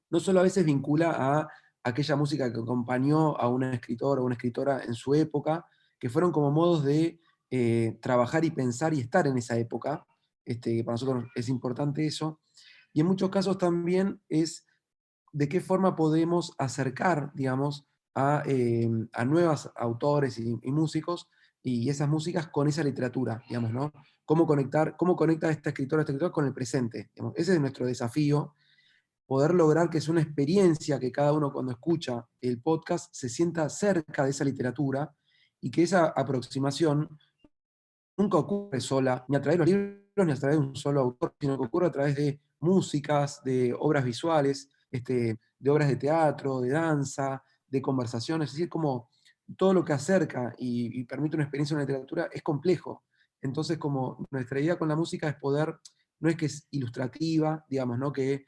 no solo a veces vincula a aquella música que acompañó a un escritor o una escritora en su época, que fueron como modos de trabajar y pensar y estar en esa época, que para nosotros es importante eso, y en muchos casos también es de qué forma podemos acercar, digamos, a nuevos autores y músicos y esas músicas con esa literatura, digamos, ¿no? Cómo conecta esta escritora con el presente, digamos. Ese es nuestro desafío, poder lograr que es una experiencia que cada uno cuando escucha el podcast se sienta cerca de esa literatura y que esa aproximación nunca ocurre sola, ni a través de los libros, ni a través de un solo autor, sino que ocurre a través de músicas, de obras visuales, de obras de teatro, de danza, de conversaciones, es decir, como todo lo que acerca y permite una experiencia en la literatura es complejo. Entonces, como nuestra idea con la música es poder, no es que es ilustrativa, digamos, ¿no? Que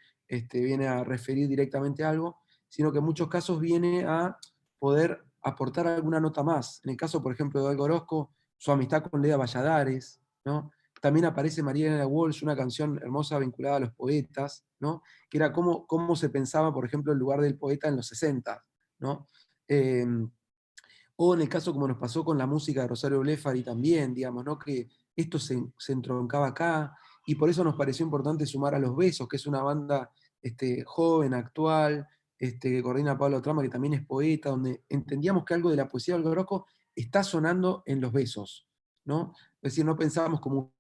viene a referir directamente a algo, sino que en muchos casos viene a poder aportar alguna nota más. En el caso, por ejemplo, de Olga Orozco, su amistad con Leda Valladares, ¿no? También aparece María Elena Walsh, una canción hermosa vinculada a los poetas, ¿no? Que era cómo se pensaba, por ejemplo, el lugar del poeta en los 60, ¿no? O en el caso como nos pasó con la música de Rosario Blefari también, digamos, ¿no? Que esto se entroncaba acá, y por eso nos pareció importante sumar a Los Besos, que es una banda joven, actual, que coordina Pablo Trama, que también es poeta, donde entendíamos que algo de la poesía de Olga Orozco está sonando en Los Besos, ¿no? Es decir, no pensábamos como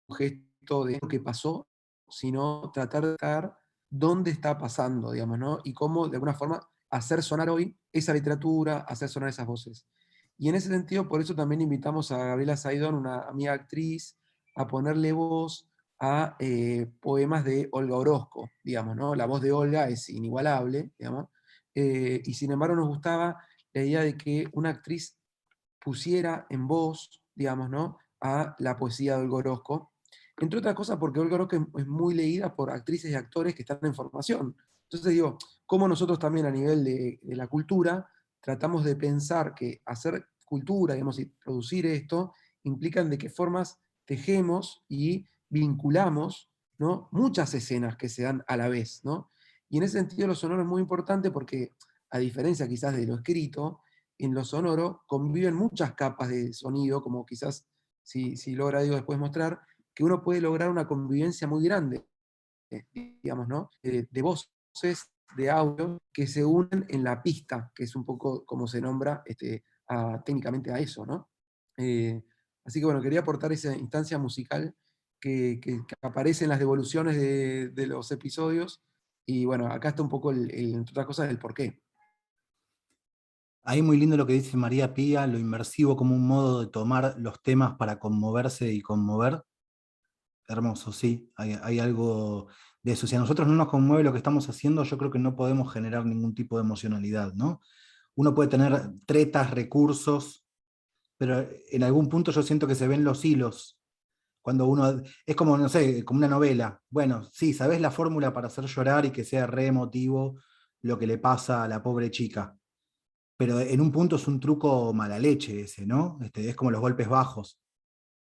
un gesto de lo que pasó, sino tratar de estar dónde está pasando, digamos, ¿no? Y cómo, de alguna forma, hacer sonar hoy esa literatura, hacer sonar esas voces. Y en ese sentido, por eso también invitamos a Gabriela Saidón, una amiga actriz, a ponerle voz a poemas de Olga Orozco, digamos, ¿no? La voz de Olga es inigualable, digamos, y sin embargo nos gustaba la idea de que una actriz pusiera en voz, digamos, ¿no? A la poesía de Olga Orozco, entre otras cosas porque Olga Orozco es muy leída por actrices y actores que están en formación. Entonces digo, como nosotros también a nivel de la cultura tratamos de pensar que hacer cultura, digamos, y producir esto, implican de qué formas tejemos y vinculamos, ¿no? Muchas escenas que se dan a la vez, ¿no? Y en ese sentido lo sonoro es muy importante porque, a diferencia quizás de lo escrito, en lo sonoro conviven muchas capas de sonido, como quizás, si logra Diego después mostrar, que uno puede lograr una convivencia muy grande, digamos, ¿no? De voces, de audio, que se unen en la pista, que es un poco como se nombra técnicamente a eso, ¿no? Así que bueno, quería aportar esa instancia musical que aparece en las devoluciones de los episodios, y bueno, acá está un poco, entre otras cosas, el porqué. Ahí muy lindo lo que dice María Pía, lo inmersivo como un modo de tomar los temas para conmoverse y conmover. Hermoso, sí, hay algo de eso. Si a nosotros no nos conmueve lo que estamos haciendo, yo creo que no podemos generar ningún tipo de emocionalidad, ¿no? uno puede tener tretas, recursos, pero en algún punto yo siento que se ven los hilos. Cuando uno, es como, no sé, como una novela. Bueno, sí, sabés la fórmula para hacer llorar y que sea re emotivo lo que le pasa a la pobre chica. Pero en un punto es un truco mala leche ese, ¿no? Es como los golpes bajos.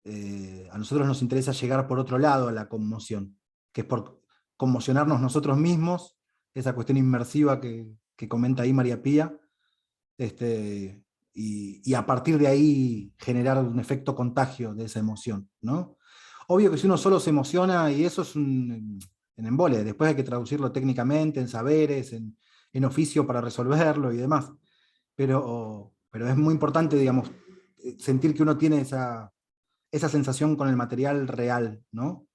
A nosotros nos interesa llegar por otro lado a la conmoción, que es por conmocionarnos nosotros mismos, esa cuestión inmersiva que comenta ahí María Pía, y a partir de ahí generar un efecto contagio de esa emoción, ¿no? Obvio que si uno solo se emociona, y eso es un embole, después hay que traducirlo técnicamente, en saberes, en oficio para resolverlo y demás. Pero es muy importante, digamos, sentir que uno tiene esa sensación con el material real, ¿no?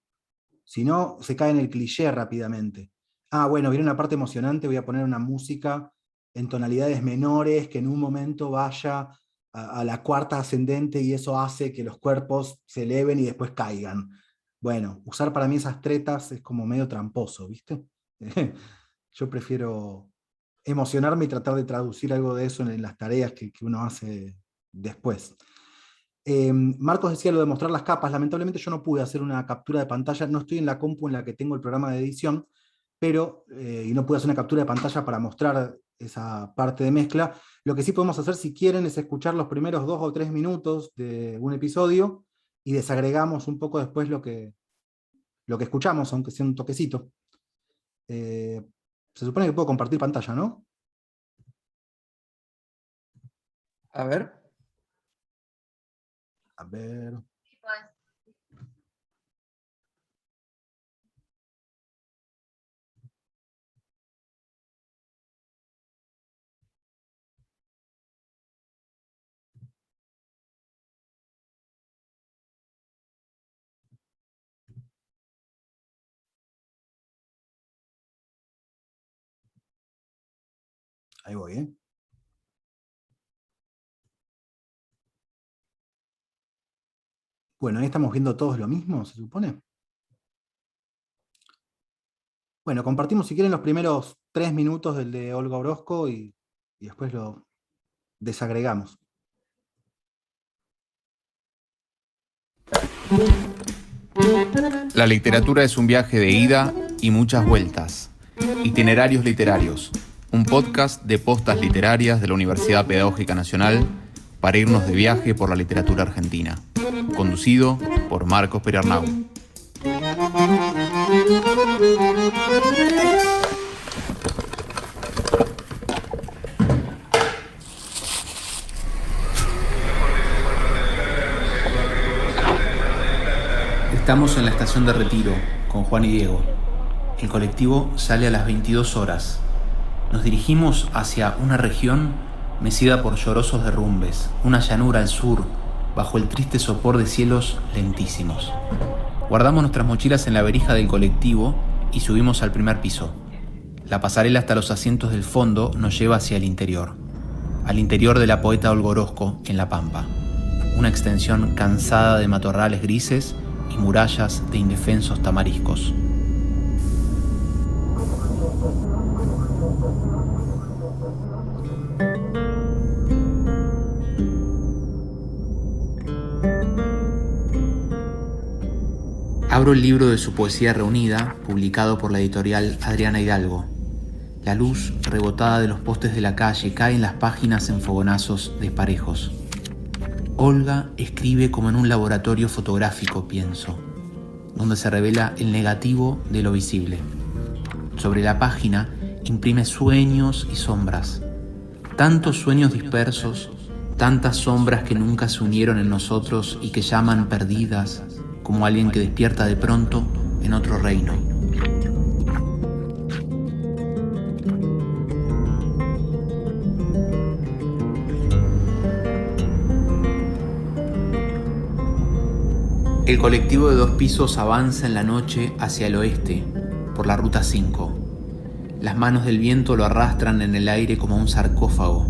Si no, se cae en el cliché rápidamente. Ah, bueno, viene una parte emocionante, voy a poner una música en tonalidades menores que en un momento vaya a la cuarta ascendente y eso hace que los cuerpos se eleven y después caigan. Bueno, usar para mí esas tretas es como medio tramposo, ¿viste? Yo prefiero emocionarme y tratar de traducir algo de eso en las tareas que uno hace después. Marcos decía lo de mostrar las capas. Lamentablemente yo no pude hacer una captura de pantalla, no estoy en la compu en la que tengo el programa de edición, pero, y no pude hacer una captura de pantalla para mostrar esa parte de mezcla. Lo que sí podemos hacer, si quieren, es escuchar los primeros 2 o 3 minutos de un episodio y desagregamos un poco después lo que escuchamos, aunque sea un toquecito. Se supone que puedo compartir pantalla, ¿no? A ver. A ver. Ahí voy, ¿eh? Bueno, ahí estamos viendo todos lo mismo, se supone. Bueno, compartimos si quieren los primeros 3 minutos del de Olga Orozco y después lo desagregamos. La literatura es un viaje de ida y muchas vueltas. Itinerarios literarios, un podcast de postas literarias de la Universidad Pedagógica Nacional para irnos de viaje por la literatura argentina. Conducido por Marcos Perarnau. Estamos en la estación de Retiro con Juan y Diego. El colectivo sale a las 22 horas. Nos dirigimos hacia una región mecida por llorosos derrumbes, una llanura al sur, bajo el triste sopor de cielos lentísimos. Guardamos nuestras mochilas en la verija del colectivo y subimos al primer piso. La pasarela hasta los asientos del fondo nos lleva hacia el interior. Al interior de la poeta Olga Orozco, en La Pampa. Una extensión cansada de matorrales grises y murallas de indefensos tamariscos. Abro el libro de su poesía reunida, publicado por la editorial Adriana Hidalgo. La luz rebotada de los postes de la calle cae en las páginas en fogonazos desparejos. Olga escribe como en un laboratorio fotográfico, pienso, donde se revela el negativo de lo visible. Sobre la página imprime sueños y sombras, tantos sueños dispersos, tantas sombras que nunca se unieron en nosotros y que llaman perdidas, como alguien que despierta de pronto en otro reino. El colectivo de 2 pisos avanza en la noche hacia el oeste, por la ruta 5. Las manos del viento lo arrastran en el aire como un sarcófago.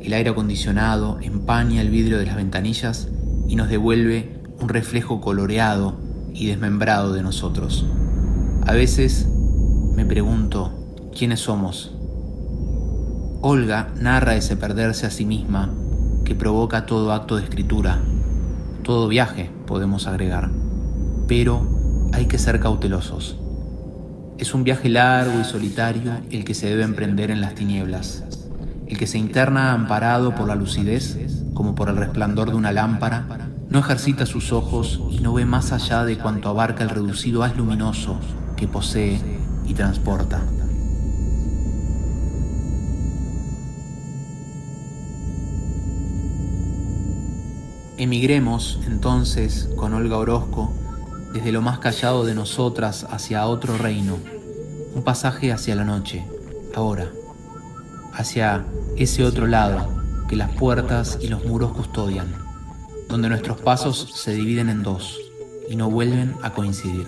El aire acondicionado empaña el vidrio de las ventanillas y nos devuelve un reflejo coloreado y desmembrado de nosotros. A veces me pregunto quiénes somos. Olga narra ese perderse a sí misma que provoca todo acto de escritura, todo viaje, podemos agregar. Pero hay que ser cautelosos. Es un viaje largo y solitario el que se debe emprender en las tinieblas, el que se interna amparado por la lucidez, como por el resplandor de una lámpara, no ejercita sus ojos y no ve más allá de cuanto abarca el reducido haz luminoso que posee y transporta. Emigremos, entonces, con Olga Orozco, desde lo más callado de nosotras hacia otro reino, un pasaje hacia la noche, ahora, hacia ese otro lado que las puertas y los muros custodian, donde nuestros pasos se dividen en dos y no vuelven a coincidir.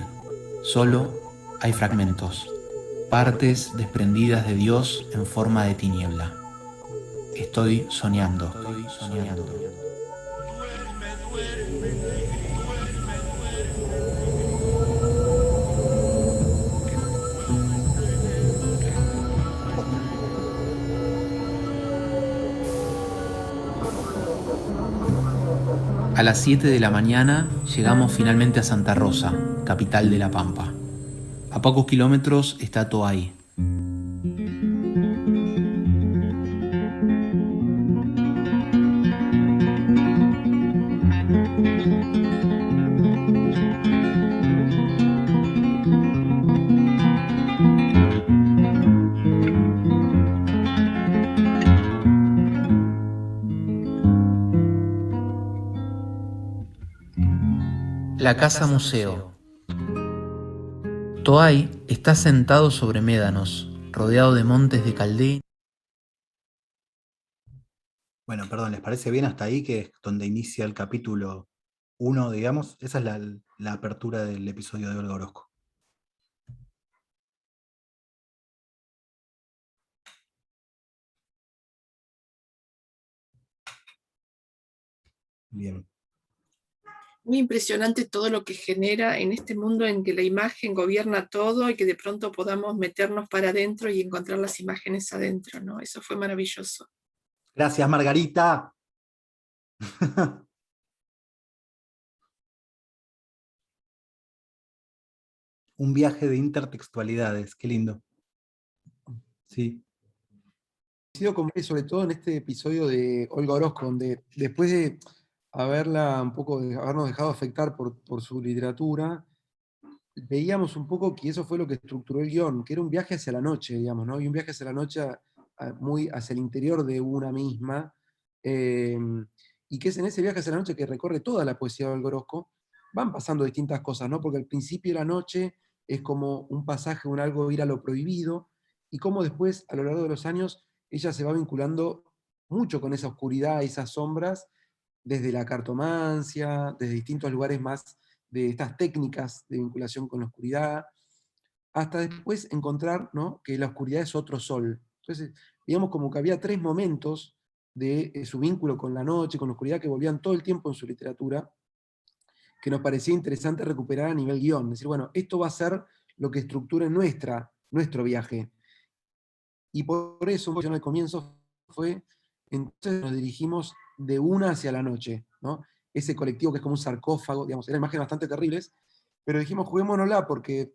Solo hay fragmentos, partes desprendidas de Dios en forma de tiniebla. Estoy soñando. A las 7 de la mañana llegamos finalmente a Santa Rosa, capital de La Pampa. A pocos kilómetros está Toay. La casa museo. Toay está sentado sobre médanos, rodeado de montes de caldeín. Bueno, perdón, ¿les parece bien hasta ahí, que es donde inicia el capítulo 1, digamos? Esa es la apertura del episodio de Olga Orozco. Bien. Muy impresionante todo lo que genera en este mundo en que la imagen gobierna todo y que de pronto podamos meternos para adentro y encontrar las imágenes adentro, ¿no? Eso fue maravilloso. Gracias, Margarita. Un viaje de intertextualidades, qué lindo. Sí. Coincido con Mary, sobre todo en este episodio de Olga Orozco, donde después de haberla un poco, de habernos dejado afectar por su literatura, veíamos un poco que eso fue lo que estructuró el guión, que era un viaje hacia la noche, digamos, ¿no? Y un viaje hacia la noche muy hacia el interior de una misma, y que es en ese viaje hacia la noche que recorre toda la poesía de Olga Orozco, van pasando distintas cosas, ¿no? Porque al principio de la noche es como un pasaje, un algo ir a lo prohibido, y cómo después, a lo largo de los años, ella se va vinculando mucho con esa oscuridad, esas sombras, desde la cartomancia, desde distintos lugares más de estas técnicas de vinculación con la oscuridad, hasta después encontrar, ¿no?, que la oscuridad es otro sol. Entonces, digamos como que había tres momentos de su vínculo con la noche, con la oscuridad, que volvían todo el tiempo en su literatura, que nos parecía interesante recuperar a nivel guión. Decir, bueno, esto va a ser lo que estructure nuestro viaje. Y por eso, al comienzo fue, entonces nos dirigimos de una hacia la noche, ¿no? Ese colectivo que es como un sarcófago, digamos, eran imágenes bastante terribles, pero dijimos, juguémonosla porque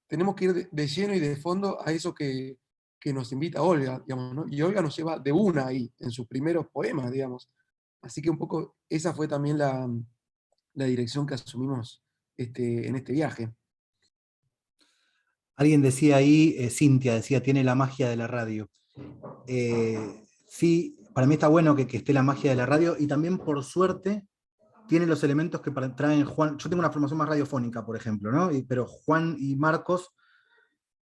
tenemos que ir de lleno y de fondo a eso que nos invita Olga, digamos, ¿no? Y Olga nos lleva de una ahí, en sus primeros poemas, digamos. Así que un poco esa fue también la dirección que asumimos en este viaje. Alguien decía ahí, Cintia decía, tiene la magia de la radio. Sí, para mí está bueno que esté la magia de la radio, y también, por suerte, tiene los elementos que traen Juan. Yo tengo una formación más radiofónica, por ejemplo, ¿no? Pero Juan y Marcos,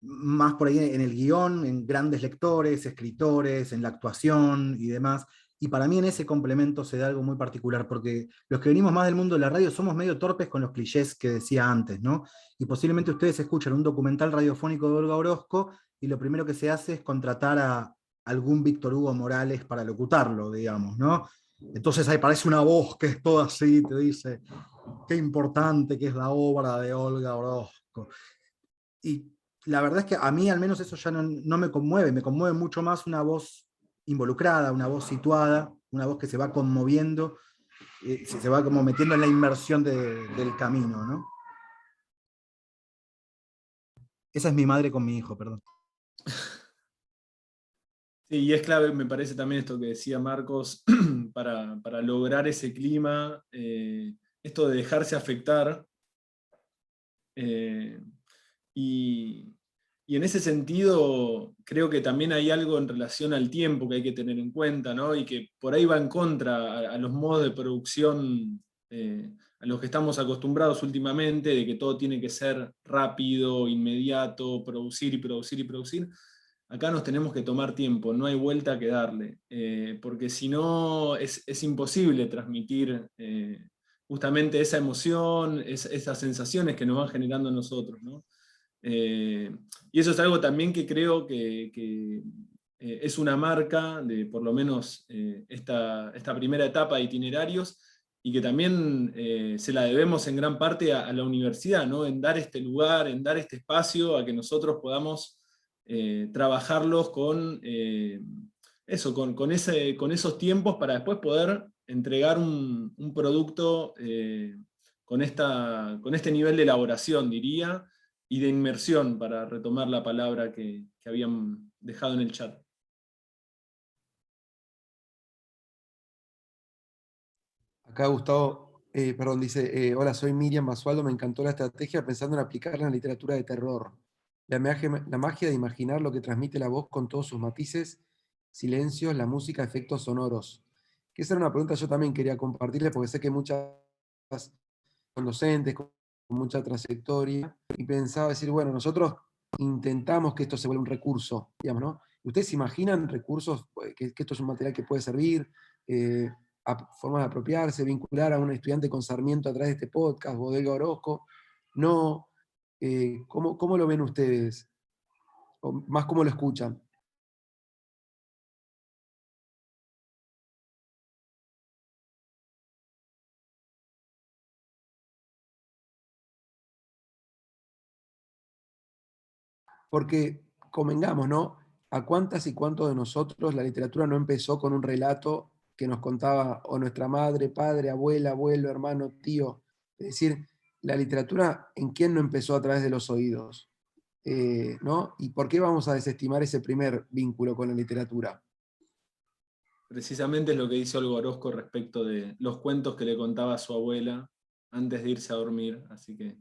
más por ahí en el guión, en grandes lectores, escritores, en la actuación y demás. Y para mí en ese complemento se da algo muy particular, porque los que venimos más del mundo de la radio somos medio torpes con los clichés que decía antes, ¿no? Y posiblemente ustedes escuchan un documental radiofónico de Olga Orozco y lo primero que se hace es contratar a algún Víctor Hugo Morales para locutarlo, digamos, ¿no? Entonces ahí parece una voz que es toda así, te dice, qué importante que es la obra de Olga Orozco. Y la verdad es que a mí al menos eso ya no me conmueve mucho más una voz involucrada, una voz situada, una voz que se va conmoviendo, se va como metiendo en la inmersión del camino, ¿no? Esa es mi madre con mi hijo, perdón. Sí, y es clave, me parece también esto que decía Marcos, para lograr ese clima, esto de dejarse afectar. Y en ese sentido, creo que también hay algo en relación al tiempo que hay que tener en cuenta, ¿no? Y que por ahí va en contra a los modos de producción a los que estamos acostumbrados últimamente, de que todo tiene que ser rápido, inmediato, producir y producir y producir. Acá nos tenemos que tomar tiempo, no hay vuelta que darle, porque si no es imposible transmitir justamente esa emoción, esas sensaciones que nos van generando en nosotros, ¿no? Y eso es algo también que creo que es una marca de por lo menos esta primera etapa de itinerarios, y que también se la debemos en gran parte a la universidad, ¿no? En dar este lugar, en dar este espacio a que nosotros podamos trabajarlos con con esos tiempos, para después poder entregar un producto con este nivel de elaboración, diría, y de inmersión, para retomar la palabra que habían dejado en el chat. Acá Gustavo, perdón, dice, hola, soy Miriam Basualdo, me encantó la estrategia pensando en aplicarla en la literatura de terror. La magia de imaginar lo que transmite la voz con todos sus matices, silencios, la música, efectos sonoros. Que esa era una pregunta que yo también quería compartirles, porque sé que muchas son docentes con mucha trayectoria, y pensaba decir, bueno, nosotros intentamos que esto se vuelva un recurso, digamos, ¿no? ¿Ustedes se imaginan recursos, que esto es un material que puede servir, formas de apropiarse, vincular a un estudiante con Sarmiento a través de este podcast, Bodega Orozco? No, ¿cómo lo ven ustedes? O más cómo lo escuchan. Porque, convengamos, ¿no? ¿A cuántas y cuántos de nosotros la literatura no empezó con un relato que nos contaba o nuestra madre, padre, abuela, abuelo, hermano, tío? Es decir, la literatura, ¿en quién no empezó a través de los oídos? ¿No? ¿Y por qué vamos a desestimar ese primer vínculo con la literatura? Precisamente es lo que dice Olga Orozco respecto de los cuentos que le contaba a su abuela antes de irse a dormir, así que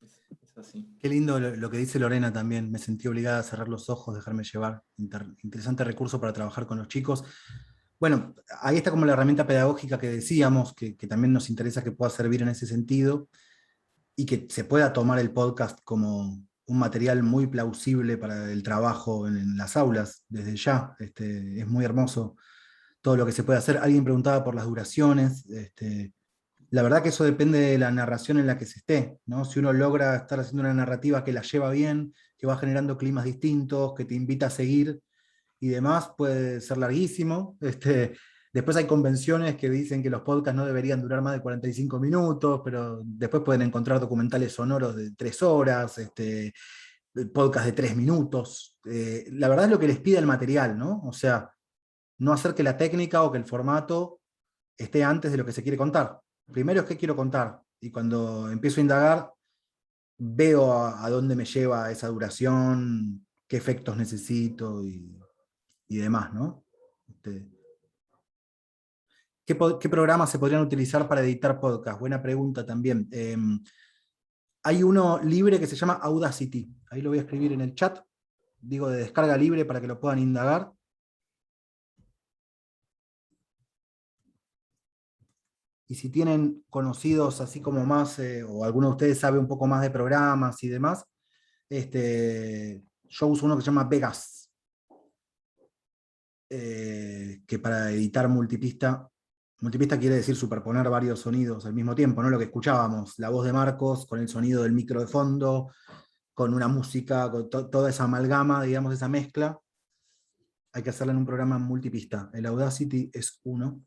es así. Qué lindo lo que dice Lorena también. Me sentí obligada a cerrar los ojos, dejarme llevar. Interesante recurso para trabajar con los chicos. Bueno, ahí está como la herramienta pedagógica que decíamos, que también nos interesa que pueda servir en ese sentido, y que se pueda tomar el podcast como un material muy plausible para el trabajo en las aulas desde ya. Es muy hermoso todo lo que se puede hacer. Alguien preguntaba por las duraciones. La verdad que eso depende de la narración en la que se esté, ¿no? Si uno logra estar haciendo una narrativa que la lleva bien, que va generando climas distintos, que te invita a seguir y demás, puede ser larguísimo. Después hay convenciones que dicen que los podcasts no deberían durar más de 45 minutos, pero después pueden encontrar documentales sonoros de 3 horas, podcasts de 3 minutos. La verdad es lo que les pide el material, ¿no? O sea, no hacer que la técnica o que el formato esté antes de lo que se quiere contar. Primero es qué quiero contar, y cuando empiezo a indagar, veo a dónde me lleva esa duración, qué efectos necesito y demás, ¿no? ¿Qué programas se podrían utilizar para editar podcast? Buena pregunta también. Hay uno libre que se llama Audacity. Ahí lo voy a escribir en el chat. Digo, de descarga libre para que lo puedan indagar. Y si tienen conocidos así como más, o alguno de ustedes sabe un poco más de programas y demás, yo uso uno que se llama Vegas, que para editar multipista quiere decir superponer varios sonidos al mismo tiempo, ¿no? Lo que escuchábamos, la voz de Marcos con el sonido del micro de fondo, con una música, con toda esa amalgama, digamos, esa mezcla, hay que hacerla en un programa multipista. El Audacity es uno.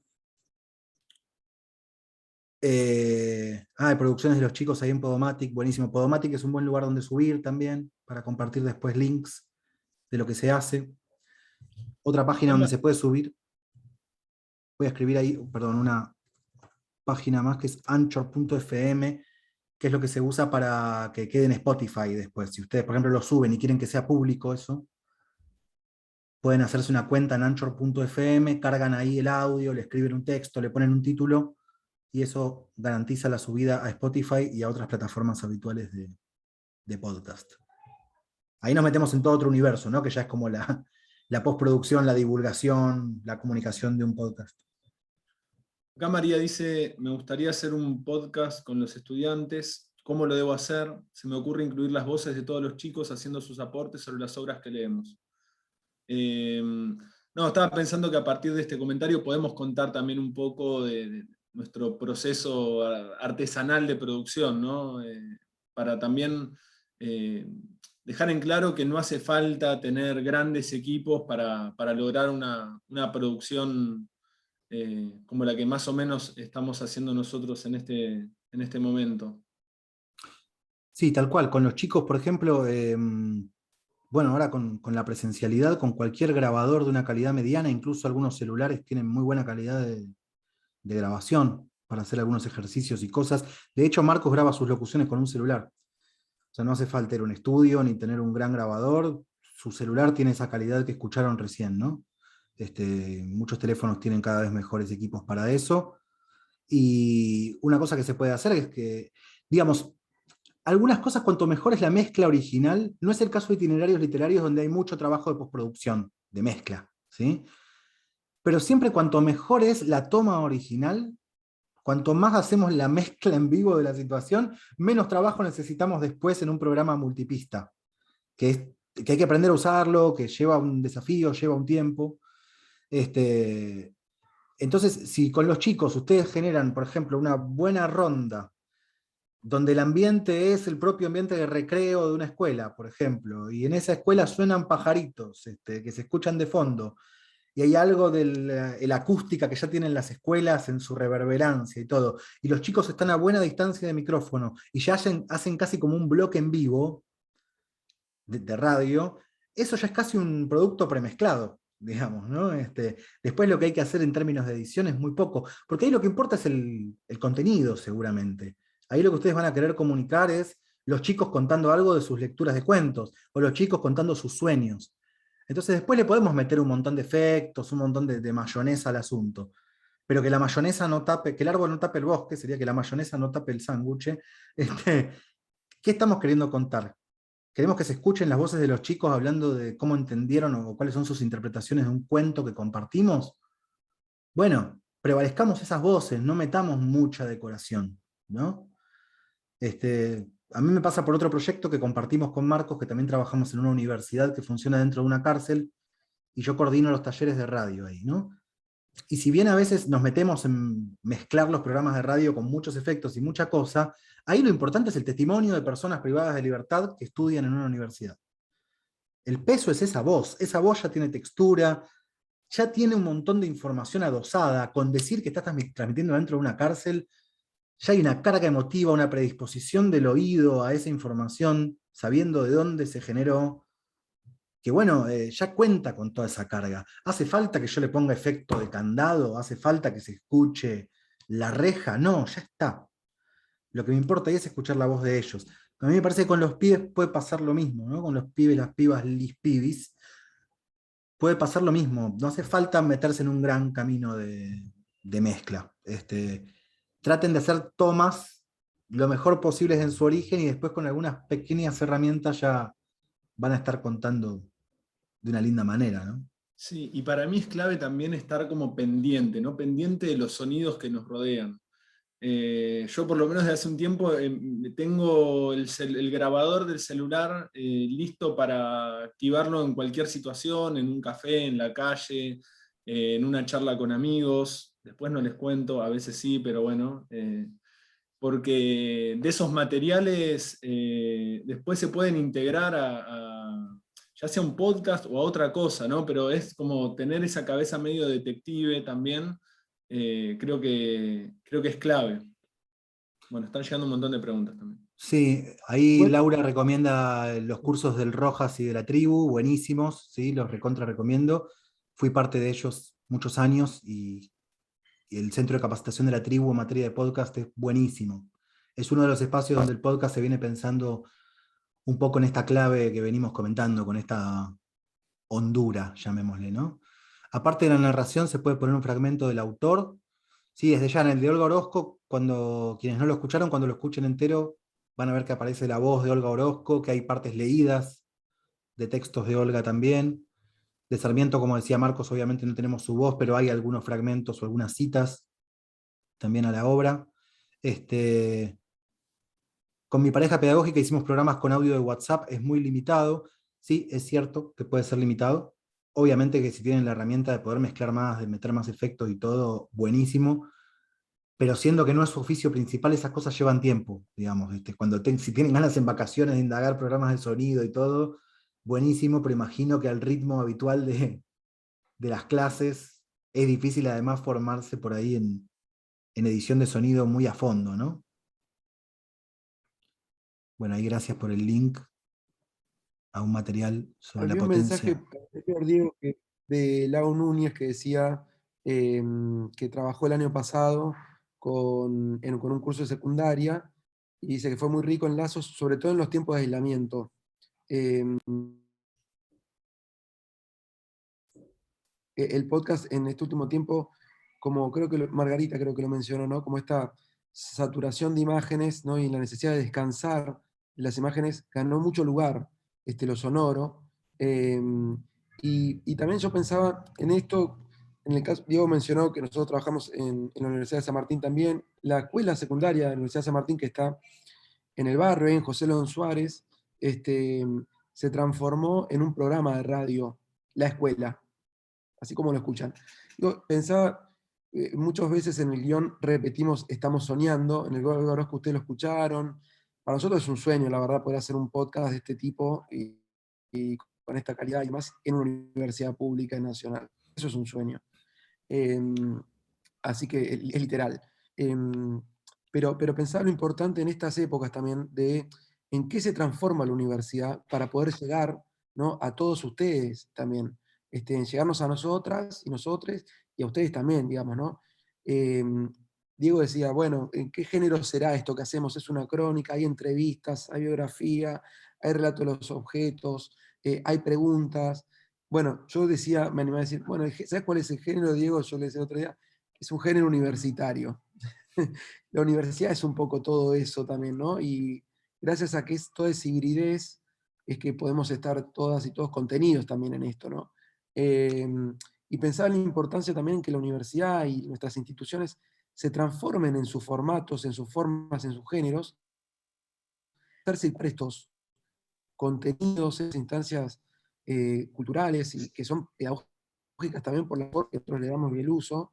De producciones de los chicos ahí en Podomatic, buenísimo. Podomatic es un buen lugar donde subir también, para compartir después links de lo que se hace. Otra página donde se puede subir, voy a escribir ahí, perdón, una página más que es Anchor.fm, que es lo que se usa para que quede en Spotify después. Si ustedes, por ejemplo, lo suben y quieren que sea público eso, pueden hacerse una cuenta en Anchor.fm, cargan ahí el audio, le escriben un texto, le ponen un título, y eso garantiza la subida a Spotify y a otras plataformas habituales de podcast. Ahí nos metemos en todo otro universo, ¿no? Que ya es como la postproducción, la divulgación, la comunicación de un podcast. Acá María dice, me gustaría hacer un podcast con los estudiantes. ¿Cómo lo debo hacer? Se me ocurre incluir las voces de todos los chicos haciendo sus aportes sobre las obras que leemos. No, estaba pensando que a partir de este comentario podemos contar también un poco de nuestro proceso artesanal de producción, ¿no? Para también dejar en claro que no hace falta tener grandes equipos para lograr una producción como la que más o menos estamos haciendo nosotros en este momento. Sí, tal cual. Con los chicos, por ejemplo, bueno, ahora con la presencialidad, con cualquier grabador de una calidad mediana, incluso algunos celulares tienen muy buena calidad de grabación para hacer algunos ejercicios y cosas. De hecho, Marcos graba sus locuciones con un celular. O sea, no hace falta ir a un estudio ni tener un gran grabador. Su celular tiene esa calidad que escucharon recién, ¿no? Muchos teléfonos tienen cada vez mejores equipos para eso. Y una cosa que se puede hacer es que, digamos, algunas cosas, cuanto mejor es la mezcla original, no es el caso de itinerarios literarios donde hay mucho trabajo de postproducción, de mezcla, ¿sí? Pero siempre cuanto mejor es la toma original, cuanto más hacemos la mezcla en vivo de la situación, menos trabajo necesitamos después en un programa multipista, que hay que aprender a usarlo, que lleva un desafío, lleva un tiempo. Entonces, si con los chicos ustedes generan, por ejemplo, una buena ronda, donde el ambiente es el propio ambiente de recreo de una escuela, por ejemplo, y en esa escuela suenan pajaritos que se escuchan de fondo, y hay algo de la acústica que ya tienen las escuelas en su reverberancia y todo, y los chicos están a buena distancia de micrófono, y ya hacen casi como un bloque en vivo de radio, eso ya es casi un producto premezclado, digamos, ¿no? Después lo que hay que hacer en términos de edición es muy poco, porque ahí lo que importa es el contenido, seguramente. Ahí lo que ustedes van a querer comunicar es los chicos contando algo de sus lecturas de cuentos, o los chicos contando sus sueños. Entonces después le podemos meter un montón de efectos, un montón de mayonesa al asunto. Pero que la mayonesa no tape, que el árbol no tape el bosque, sería que la mayonesa no tape el sándwich. ¿Qué estamos queriendo contar? ¿Queremos que se escuchen las voces de los chicos hablando de cómo entendieron o cuáles son sus interpretaciones de un cuento que compartimos? Bueno, prevalezcamos esas voces, no metamos mucha decoración, ¿no? A mí me pasa por otro proyecto que compartimos con Marcos, que también trabajamos en una universidad que funciona dentro de una cárcel, y yo coordino los talleres de radio ahí, ¿no? Y si bien a veces nos metemos en mezclar los programas de radio con muchos efectos y mucha cosa, ahí lo importante es el testimonio de personas privadas de libertad que estudian en una universidad. El peso es esa voz ya tiene textura, ya tiene un montón de información adosada, con decir que estás transmitiendo dentro de una cárcel, ya hay una carga emotiva, una predisposición del oído a esa información, sabiendo de dónde se generó, que bueno, ya cuenta con toda esa carga. ¿Hace falta que yo le ponga efecto de candado? ¿Hace falta que se escuche la reja? No, ya está. Lo que me importa ahí es escuchar la voz de ellos. A mí me parece que con los pibes puede pasar lo mismo, ¿no? Con los pibes, las pibas, lis pibis, puede pasar lo mismo. No hace falta meterse en un gran camino de mezcla. Traten de hacer tomas lo mejor posibles en su origen y después con algunas pequeñas herramientas ya van a estar contando de una linda manera, ¿no? Sí, y para mí es clave también estar como pendiente, ¿no? Pendiente de los sonidos que nos rodean. Yo por lo menos desde hace un tiempo tengo el grabador del celular listo para activarlo en cualquier situación, en un café, en la calle, en una charla con amigos. Después no les cuento, a veces sí, pero bueno. Porque de esos materiales después se pueden integrar ya sea un podcast o a otra cosa, ¿no? Pero es como tener esa cabeza medio detective también, creo que es clave. Bueno, están llegando un montón de preguntas también. Sí, ahí Laura recomienda los cursos del Rojas y de la Tribu, buenísimos, ¿sí? Los recontra recomiendo. fui parte de ellos muchos años y el Centro de Capacitación de la Tribu en materia de podcast es buenísimo. Es uno de los espacios donde el podcast se viene pensando un poco en esta clave que venimos comentando, con esta hondura, llamémosle, ¿no? Aparte de la narración, se puede poner un fragmento del autor. Sí, desde ya en el de Olga Orozco, quienes no lo escucharon, cuando lo escuchen entero, van a ver que aparece la voz de Olga Orozco, que hay partes leídas de textos de Olga también. De Sarmiento, como decía Marcos, obviamente no tenemos su voz, pero hay algunos fragmentos o algunas citas también a la obra. Con mi pareja pedagógica hicimos programas con audio de WhatsApp, es muy limitado. Sí, es cierto que puede ser limitado. Obviamente que si tienen la herramienta de poder mezclar más, de meter más efectos y todo, buenísimo. Pero siendo que no es su oficio principal, esas cosas llevan tiempo, digamos. Si tienen ganas en vacaciones de indagar programas de sonido y todo, buenísimo, pero imagino que al ritmo habitual de las clases es difícil además formarse por ahí en edición de sonido muy a fondo, ¿no? Bueno, ahí gracias por el link a un material sobre la Había un mensaje potencia. anterior, Diego, de Lau Núñez que decía que trabajó el año pasado con un curso de secundaria y dice que fue muy rico en lazos, sobre todo en los tiempos de aislamiento. El podcast en este último tiempo, como creo que Margarita creo que lo mencionó, ¿no? Como esta saturación de imágenes, ¿no? Y la necesidad de descansar de las imágenes ganó mucho lugar, lo sonoro. Eh, y también yo pensaba en esto, en el caso, Diego mencionó que nosotros trabajamos en la Universidad de San Martín también, la escuela secundaria de la Universidad de San Martín que está en el barrio, en José Lodón Suárez, se transformó en un programa de radio, La Escuela, así como lo escuchan. Yo pensaba, muchas veces en el guión repetimos estamos soñando, en el Gordo Orozco ustedes lo escucharon. Para nosotros es un sueño, la verdad, poder hacer un podcast de este tipo y con esta calidad y más en una universidad pública y nacional. Eso es un sueño. Eh, Así que es literal. Pero pensar lo importante en estas épocas también de en qué se transforma la universidad para poder llegar, ¿no? A todos ustedes también, en llegarnos a nosotras y nosotres y a ustedes también, digamos, ¿no? Diego decía, bueno, ¿en qué género será esto que hacemos? Es una crónica, hay entrevistas, hay biografía, hay relato de los objetos, hay preguntas. Bueno, yo decía, me animé a decir, bueno, ¿sabes cuál es el género, Diego? Yo le decía el otro día, es un género universitario. La universidad es un poco todo eso también, ¿no? Y gracias a que es toda esa hibridez, es que podemos estar todas y todos contenidos también en esto, ¿no? Y pensar en la importancia también en que la universidad y nuestras instituciones se transformen en sus formatos, en sus formas, en sus géneros, darse estos contenidos, esas instancias culturales y que son pedagógicas también por la forma que nosotros le damos el uso,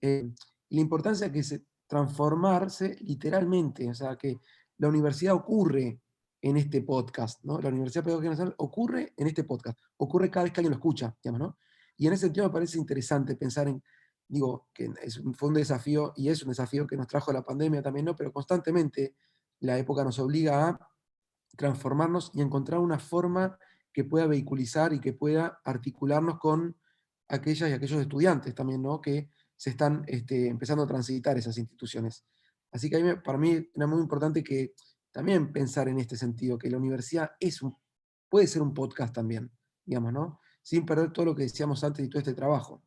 y la importancia que se transformarse literalmente, o sea, que la universidad ocurre en este podcast, ¿no? La Universidad Pedagógica Nacional ocurre en este podcast, ocurre cada vez que alguien lo escucha, digamos, ¿no? Y en ese sentido me parece interesante pensar en, digo, que fue un desafío, y es un desafío que nos trajo la pandemia también, ¿no? Pero constantemente la época nos obliga a transformarnos y encontrar una forma que pueda vehiculizar y que pueda articularnos con aquellas y aquellos estudiantes también, ¿no? Que se están empezando a transitar esas instituciones. Así que para mí era muy importante que también pensar en este sentido, que la universidad puede ser un podcast también, digamos, ¿no? Sin perder todo lo que decíamos antes y todo este trabajo.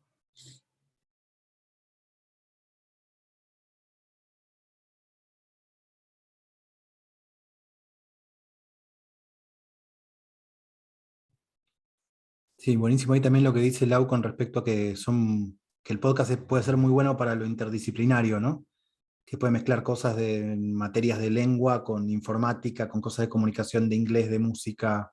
Sí, buenísimo. Ahí también lo que dice Lau con respecto a que el podcast puede ser muy bueno para lo interdisciplinario, ¿no? Que puede mezclar cosas de materias de lengua con informática, con cosas de comunicación, de inglés, de música.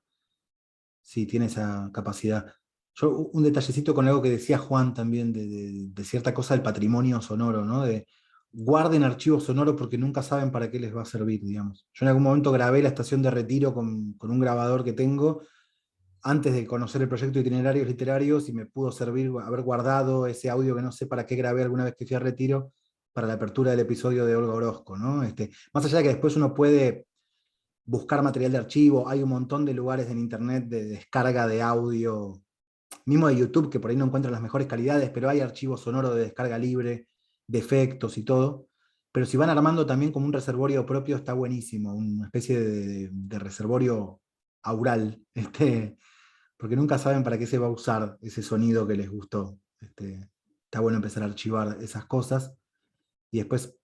Sí, tiene esa capacidad. Yo, un detallecito con algo que decía Juan también, de cierta cosa del patrimonio sonoro, ¿no? De guarden archivos sonoros porque nunca saben para qué les va a servir, digamos. Yo en algún momento grabé la estación de Retiro con un grabador que tengo antes de conocer el proyecto de Itinerarios Literarios y me pudo servir haber guardado ese audio que no sé para qué grabé alguna vez que fui a Retiro para la apertura del episodio de Olga Orozco, ¿no? Más allá de que después uno puede buscar material de archivo, hay un montón de lugares en internet de descarga de audio mismo de YouTube, que por ahí no encuentran las mejores calidades, pero hay archivos sonoros de descarga libre, de efectos y todo. Pero si van armando también como un reservorio propio, está buenísimo, una especie de reservorio aural, porque nunca saben para qué se va a usar ese sonido que les gustó. Está bueno empezar a archivar esas cosas y después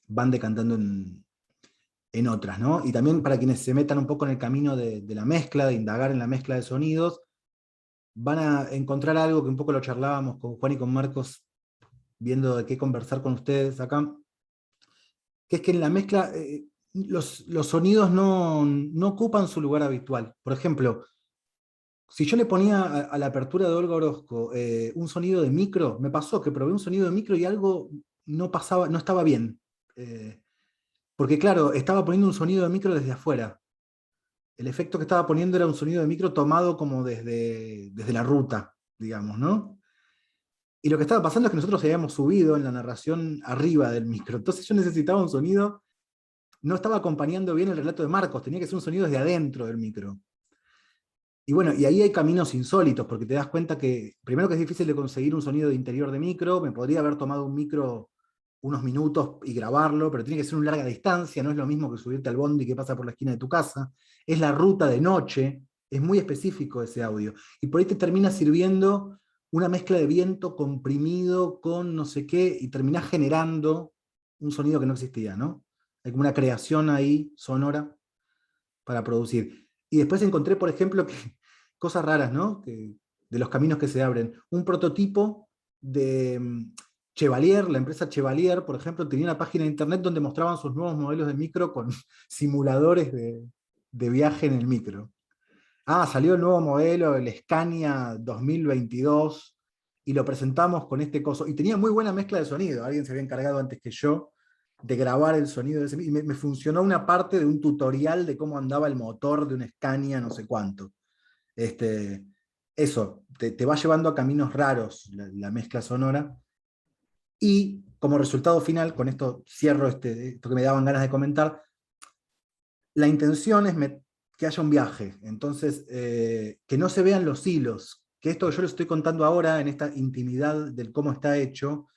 van decantando en otras, ¿no? Y también para quienes se metan un poco en el camino de la mezcla, de indagar en la mezcla de sonidos, van a encontrar algo que un poco lo charlábamos con Juan y con Marcos, viendo de qué conversar con ustedes acá, que es que en la mezcla los sonidos no ocupan su lugar habitual. Por ejemplo, si yo le ponía a la apertura de Olga Orozco un sonido de micro, me pasó que probé un sonido de micro y algo no pasaba, no estaba bien. Porque claro, estaba poniendo un sonido de micro desde afuera. El efecto que estaba poniendo era un sonido de micro tomado como desde la ruta, digamos, ¿no? Y lo que estaba pasando es que nosotros habíamos subido en la narración arriba del micro. Entonces yo necesitaba un sonido, no estaba acompañando bien el relato de Marcos, tenía que ser un sonido desde adentro del micro. Y bueno, y ahí hay caminos insólitos, porque te das cuenta que, primero que es difícil de conseguir un sonido de interior de micro, me podría haber tomado un micro unos minutos y grabarlo, pero tiene que ser una larga distancia, no es lo mismo que subirte al bondi que pasa por la esquina de tu casa, es la ruta de noche, es muy específico ese audio. Y por ahí te termina sirviendo una mezcla de viento comprimido con no sé qué, y terminás generando un sonido que no existía, ¿no? Hay como una creación ahí sonora para producir. Y después encontré, por ejemplo, que, cosas raras, ¿no? De los caminos que se abren. Un prototipo de Chevalier, la empresa Chevalier, por ejemplo, tenía una página de internet donde mostraban sus nuevos modelos de micro con simuladores de viaje en el micro. Ah, salió el nuevo modelo, el Scania 2022, y lo presentamos con este coso. Y tenía muy buena mezcla de sonido. Alguien se había encargado antes que yo de grabar el sonido de ese. Y me funcionó una parte de un tutorial de cómo andaba el motor de un Scania, no sé cuánto. Eso, te va llevando a caminos raros la mezcla sonora. Y como resultado final, con esto cierro esto que me daban ganas de comentar, la intención es que haya un viaje, entonces que no se vean los hilos, que esto que yo les estoy contando ahora, en esta intimidad del cómo está hecho,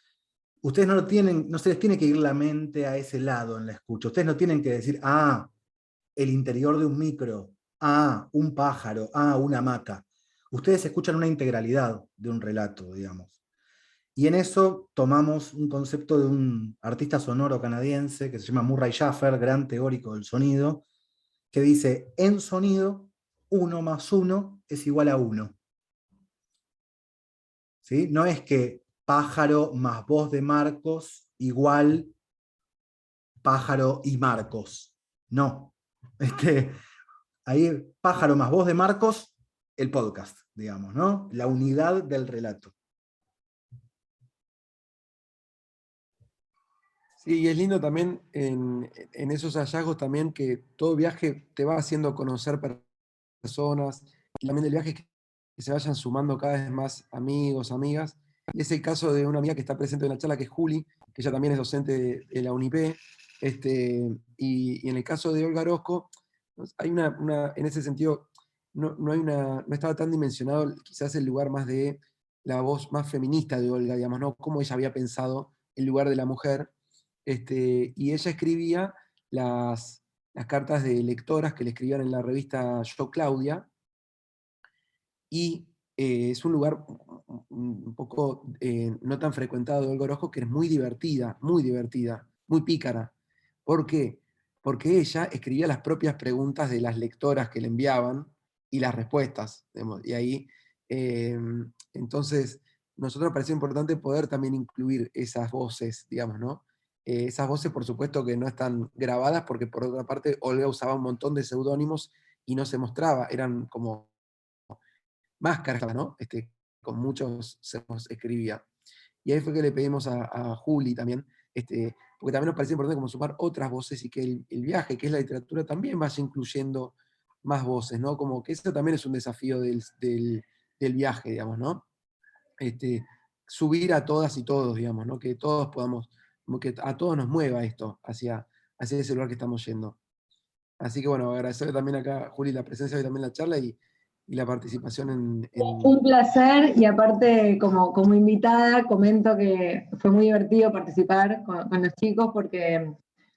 ustedes no lo tienen, no se les tiene que ir la mente a ese lado en la escucha, ustedes no tienen que decir, ah, el interior de un micro, ah, un pájaro, ah, una hamaca. Ustedes escuchan una integralidad de un relato, digamos. Y en eso tomamos un concepto de un artista sonoro canadiense que se llama Murray Schaffer, gran teórico del sonido, que dice, en sonido, 1 más 1 es igual a 1. ¿Sí? No es que pájaro más voz de Marcos igual pájaro y Marcos. No. Ahí pájaro más voz de Marcos, el podcast, digamos, ¿no? La unidad del relato. Sí, y es lindo también en esos hallazgos también que todo viaje te va haciendo conocer personas, y también del viaje es que se vayan sumando cada vez más amigos, amigas. Y es el caso de una amiga que está presente en la charla, que es Juli, que ella también es docente de la UNIP, y en el caso de Olga Orozco, hay en ese sentido, no estaba tan dimensionado quizás el lugar más de la voz más feminista de Olga, digamos, ¿no? Cómo ella había pensado el lugar de la mujer, y ella escribía las cartas de lectoras que le escribían en la revista Yo Claudia, y es un lugar un poco no tan frecuentado de Olga Orozco, que es muy divertida, muy pícara. ¿Por qué? Porque ella escribía las propias preguntas de las lectoras que le enviaban y las respuestas. Digamos, y ahí, entonces, nosotros nos pareció importante poder también incluir esas voces, digamos, ¿no? Esas voces, por supuesto, que no están grabadas, porque por otra parte, Olga usaba un montón de seudónimos y no se mostraba, eran como máscaras, ¿no? Con muchos se nos escribía. Y ahí fue que le pedimos a Juli también, porque también nos parecía importante como sumar otras voces y que el viaje, que es la literatura, también vaya incluyendo más voces, ¿no? Como que eso también es un desafío del viaje, digamos, ¿no? Subir a todas y todos, digamos, ¿no? Que todos podamos, como que a todos nos mueva esto hacia ese lugar que estamos yendo. Así que bueno, agradecerle también acá, Juli, la presencia hoy también en la charla, y y la participación Un placer, y aparte como invitada comento que fue muy divertido participar con los chicos porque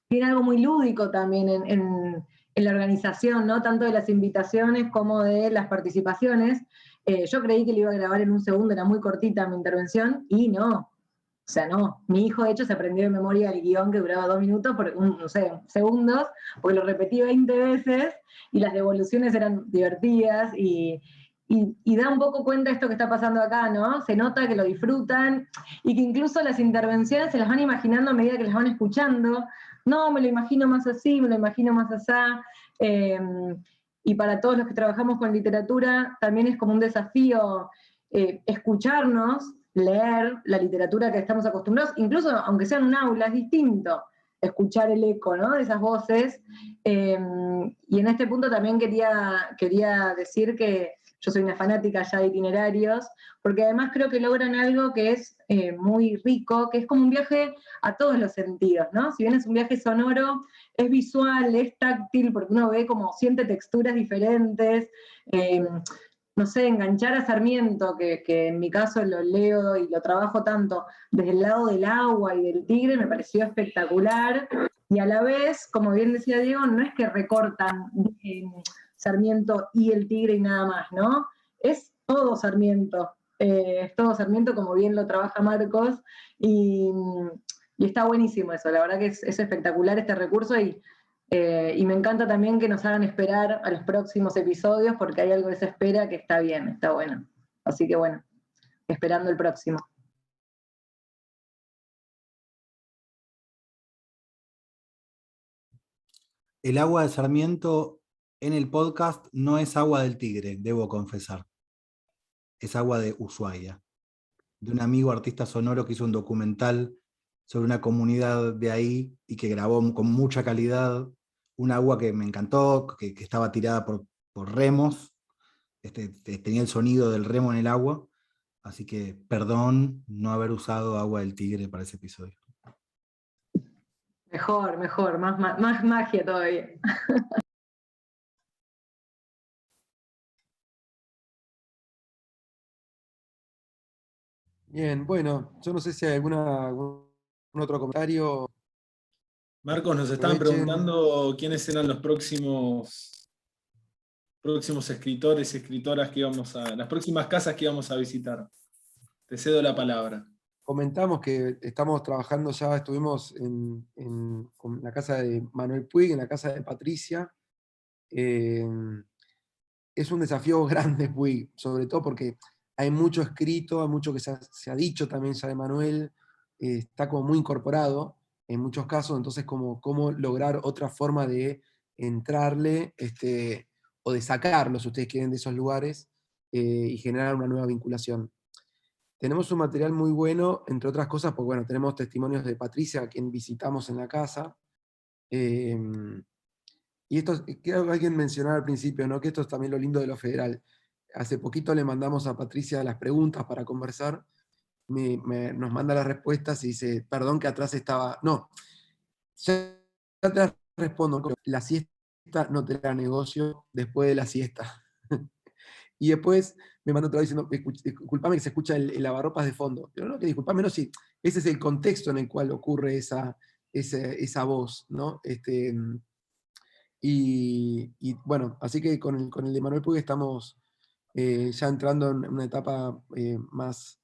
tiene algo muy lúdico también en la organización, ¿no? Tanto de las invitaciones como de las participaciones. Yo creí que lo iba a grabar en un segundo, era muy cortita mi intervención, y no. O sea, no. Mi hijo, de hecho, se aprendió de memoria el guión que duraba 2 minutos, no sé, segundos, porque lo repetí 20 veces, y las devoluciones eran divertidas, y da un poco cuenta de esto que está pasando acá, ¿no? Se nota que lo disfrutan, y que incluso las intervenciones se las van imaginando a medida que las van escuchando. No, me lo imagino más así, me lo imagino más asá. Y para todos los que trabajamos con literatura, también es como un desafío escucharnos, leer la literatura que estamos acostumbrados, incluso aunque sea en un aula, es distinto escuchar el eco, ¿no?, de esas voces. Y en este punto también quería decir que yo soy una fanática ya de itinerarios, porque además creo que logran algo que es muy rico, que es como un viaje a todos los sentidos, ¿no? Si bien es un viaje sonoro, es visual, es táctil, porque uno ve como siente texturas diferentes. No sé, enganchar a Sarmiento, que en mi caso lo leo y lo trabajo tanto desde el lado del agua y del tigre, me pareció espectacular. Y a la vez, como bien decía Diego, no es que recortan Sarmiento y el tigre y nada más, ¿no? Es todo Sarmiento, como bien lo trabaja Marcos, y, y está buenísimo eso, la verdad que es espectacular este recurso, y me encanta también que nos hagan esperar a los próximos episodios, porque hay algo que se espera que está bien, está bueno. Así que bueno, esperando el próximo. El agua de Sarmiento en el podcast no es agua del Tigre, debo confesar. Es agua de Ushuaia, de un amigo artista sonoro que hizo un documental sobre una comunidad de ahí y que grabó con mucha calidad un agua que me encantó, que estaba tirada por remos, tenía el sonido del remo en el agua, así que perdón no haber usado agua del Tigre para ese episodio. Mejor, más magia todavía. Bien, bueno, yo no sé si hay algún otro comentario. Marcos, nos estaban Aprovechen. preguntando quiénes eran los próximos escritores y escritoras las próximas casas que íbamos a visitar. Te cedo la palabra. Comentamos que estamos trabajando ya, estuvimos con la casa de Manuel Puig, en la casa de Patricia. Es un desafío grande, Puig, sobre todo porque hay mucho escrito, hay mucho que se ha dicho también ya de Manuel, está como muy incorporado en muchos casos, entonces cómo lograr otra forma de entrarle o de sacarlo, si ustedes quieren, de esos lugares y generar una nueva vinculación. Tenemos un material muy bueno, entre otras cosas, porque bueno, tenemos testimonios de Patricia, a quien visitamos en la casa. Y esto, quiero que alguien mencionara al principio, ¿no?, que esto es también lo lindo de lo federal. Hace poquito le mandamos a Patricia las preguntas para conversar, nos manda las respuestas y dice, perdón que atrás estaba... No, ya te respondo, la siesta no te da negocio después de la siesta. Y después me manda otra vez diciendo, disculpame que se escucha el lavarropas de fondo. Pero no, que disculpame, no, sí. Ese es el contexto en el cual ocurre esa voz, ¿no? Y bueno, así que con el de Manuel Puig estamos ya entrando en una etapa más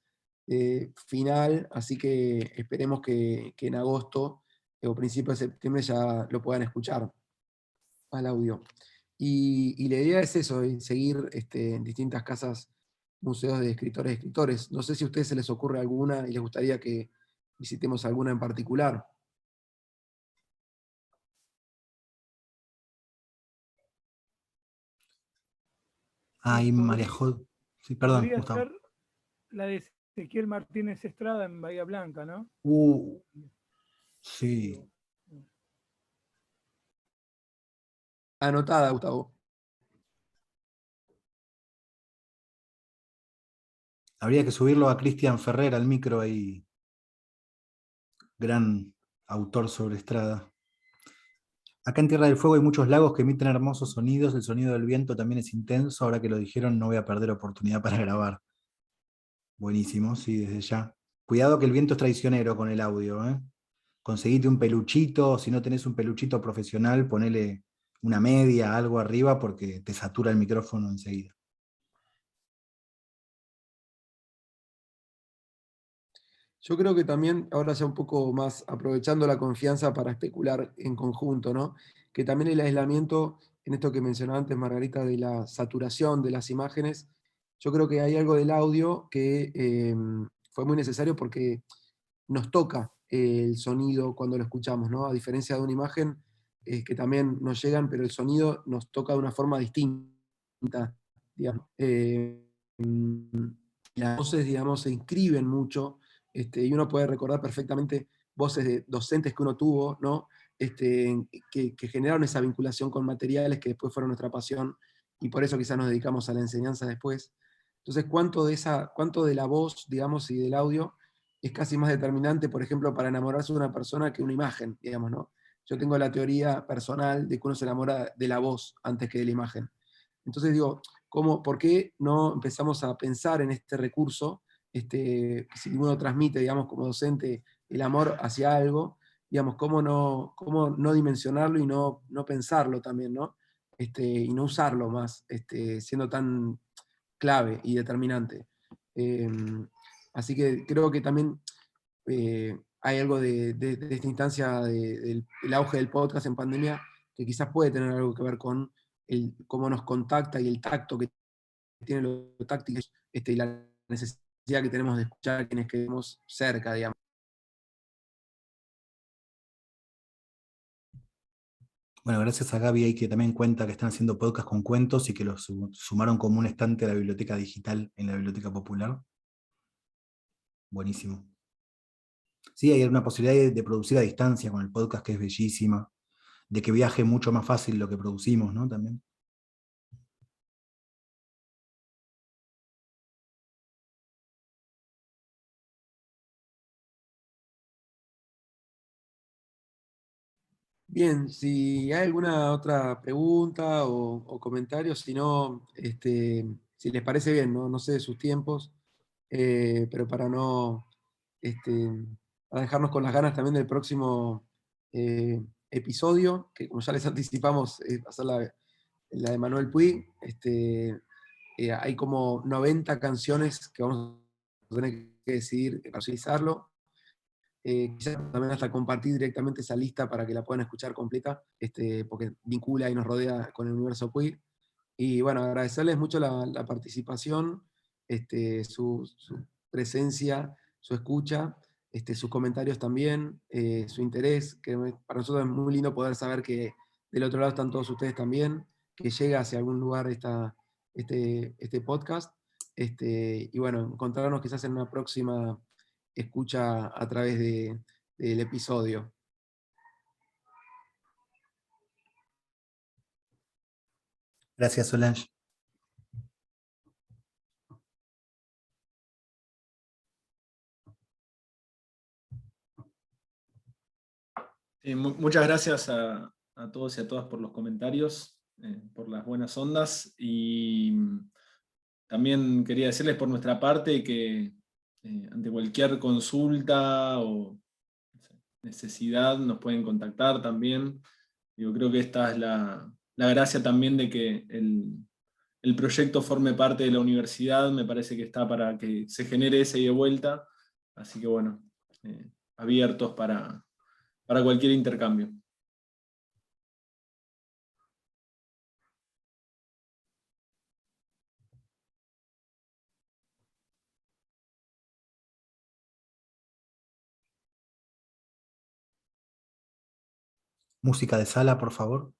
final, así que esperemos que en agosto o principios de septiembre ya lo puedan escuchar al audio. Y la idea es eso, seguir en distintas casas, museos de escritores y escritores. No sé si a ustedes se les ocurre alguna y les gustaría que visitemos alguna en particular. Ay, María Jod. Sí, perdón, Podría Gustavo. ser la de Ezequiel Martínez Estrada en Bahía Blanca, ¿no? Sí. Anotada, Gustavo. Habría que subirlo a Cristian Ferrer al micro ahí. Gran autor sobre Estrada. Acá en Tierra del Fuego hay muchos lagos que emiten hermosos sonidos, el sonido del viento también es intenso, ahora que lo dijeron no voy a perder oportunidad para grabar. Buenísimo, sí, desde ya. Cuidado que el viento es traicionero con el audio, ¿eh? Conseguite un peluchito, si no tenés un peluchito profesional, ponele una media, algo arriba, porque te satura el micrófono enseguida. Yo creo que también, ahora ya un poco más aprovechando la confianza para especular en conjunto, ¿no? Que también el aislamiento, en esto que mencionaba antes Margarita, de la saturación de las imágenes, yo creo que hay algo del audio que fue muy necesario porque nos toca el sonido cuando lo escuchamos, ¿no? A diferencia de una imagen que también nos llegan, pero el sonido nos toca de una forma distinta, digamos. Las voces, digamos, se inscriben mucho, y uno puede recordar perfectamente voces de docentes que uno tuvo, ¿no? Que generaron esa vinculación con materiales que después fueron nuestra pasión, y por eso quizás nos dedicamos a la enseñanza después. Entonces, cuánto de la voz, digamos, y del audio es casi más determinante, por ejemplo, para enamorarse de una persona que una imagen, digamos, ¿no? Yo tengo la teoría personal de que uno se enamora de la voz antes que de la imagen. Entonces digo, ¿por qué no empezamos a pensar en este recurso? Si uno transmite, digamos, como docente, el amor hacia algo, digamos, cómo no dimensionarlo y no pensarlo también, ¿no? Y no usarlo más, siendo tan clave y determinante. Eh, Así que creo que también hay algo de esta instancia del el auge del podcast en pandemia que quizás puede tener algo que ver con cómo nos contacta y el tacto que tiene lo táctico, y la necesidad que tenemos de escuchar a quienes queremos cerca, digamos. Bueno, gracias a Gaby ahí que también cuenta que están haciendo podcast con cuentos y que los sumaron como un estante a la biblioteca digital en la biblioteca popular. Buenísimo. Sí, hay una posibilidad de producir a distancia con el podcast que es bellísima, de que viaje mucho más fácil lo que producimos, ¿no? También. Bien, si hay alguna otra pregunta o comentario, si no, si les parece bien, no sé de sus tiempos, pero para no, este, para dejarnos con las ganas también del próximo episodio, que como ya les anticipamos, va a ser la de Manuel Puig. Hay como 90 canciones que vamos a tener que decidir para utilizarlo. Quizás también hasta compartir directamente esa lista para que la puedan escuchar completa, porque vincula y nos rodea con el universo queer. Y bueno, agradecerles mucho la participación, su presencia, su escucha, sus comentarios también, su interés, que para nosotros es muy lindo poder saber que del otro lado están todos ustedes también, que llega hacia algún lugar este podcast. Y bueno, encontrarnos quizás en una próxima escucha a través del episodio. Gracias, Solange. Muchas gracias a todos y a todas por los comentarios, por las buenas ondas, y también quería decirles por nuestra parte que ante cualquier consulta o necesidad nos pueden contactar también. Yo creo que esta es la gracia también de que el proyecto forme parte de la universidad, me parece que está para que se genere esa ida y vuelta, así que bueno, abiertos para cualquier intercambio. Música de sala, por favor.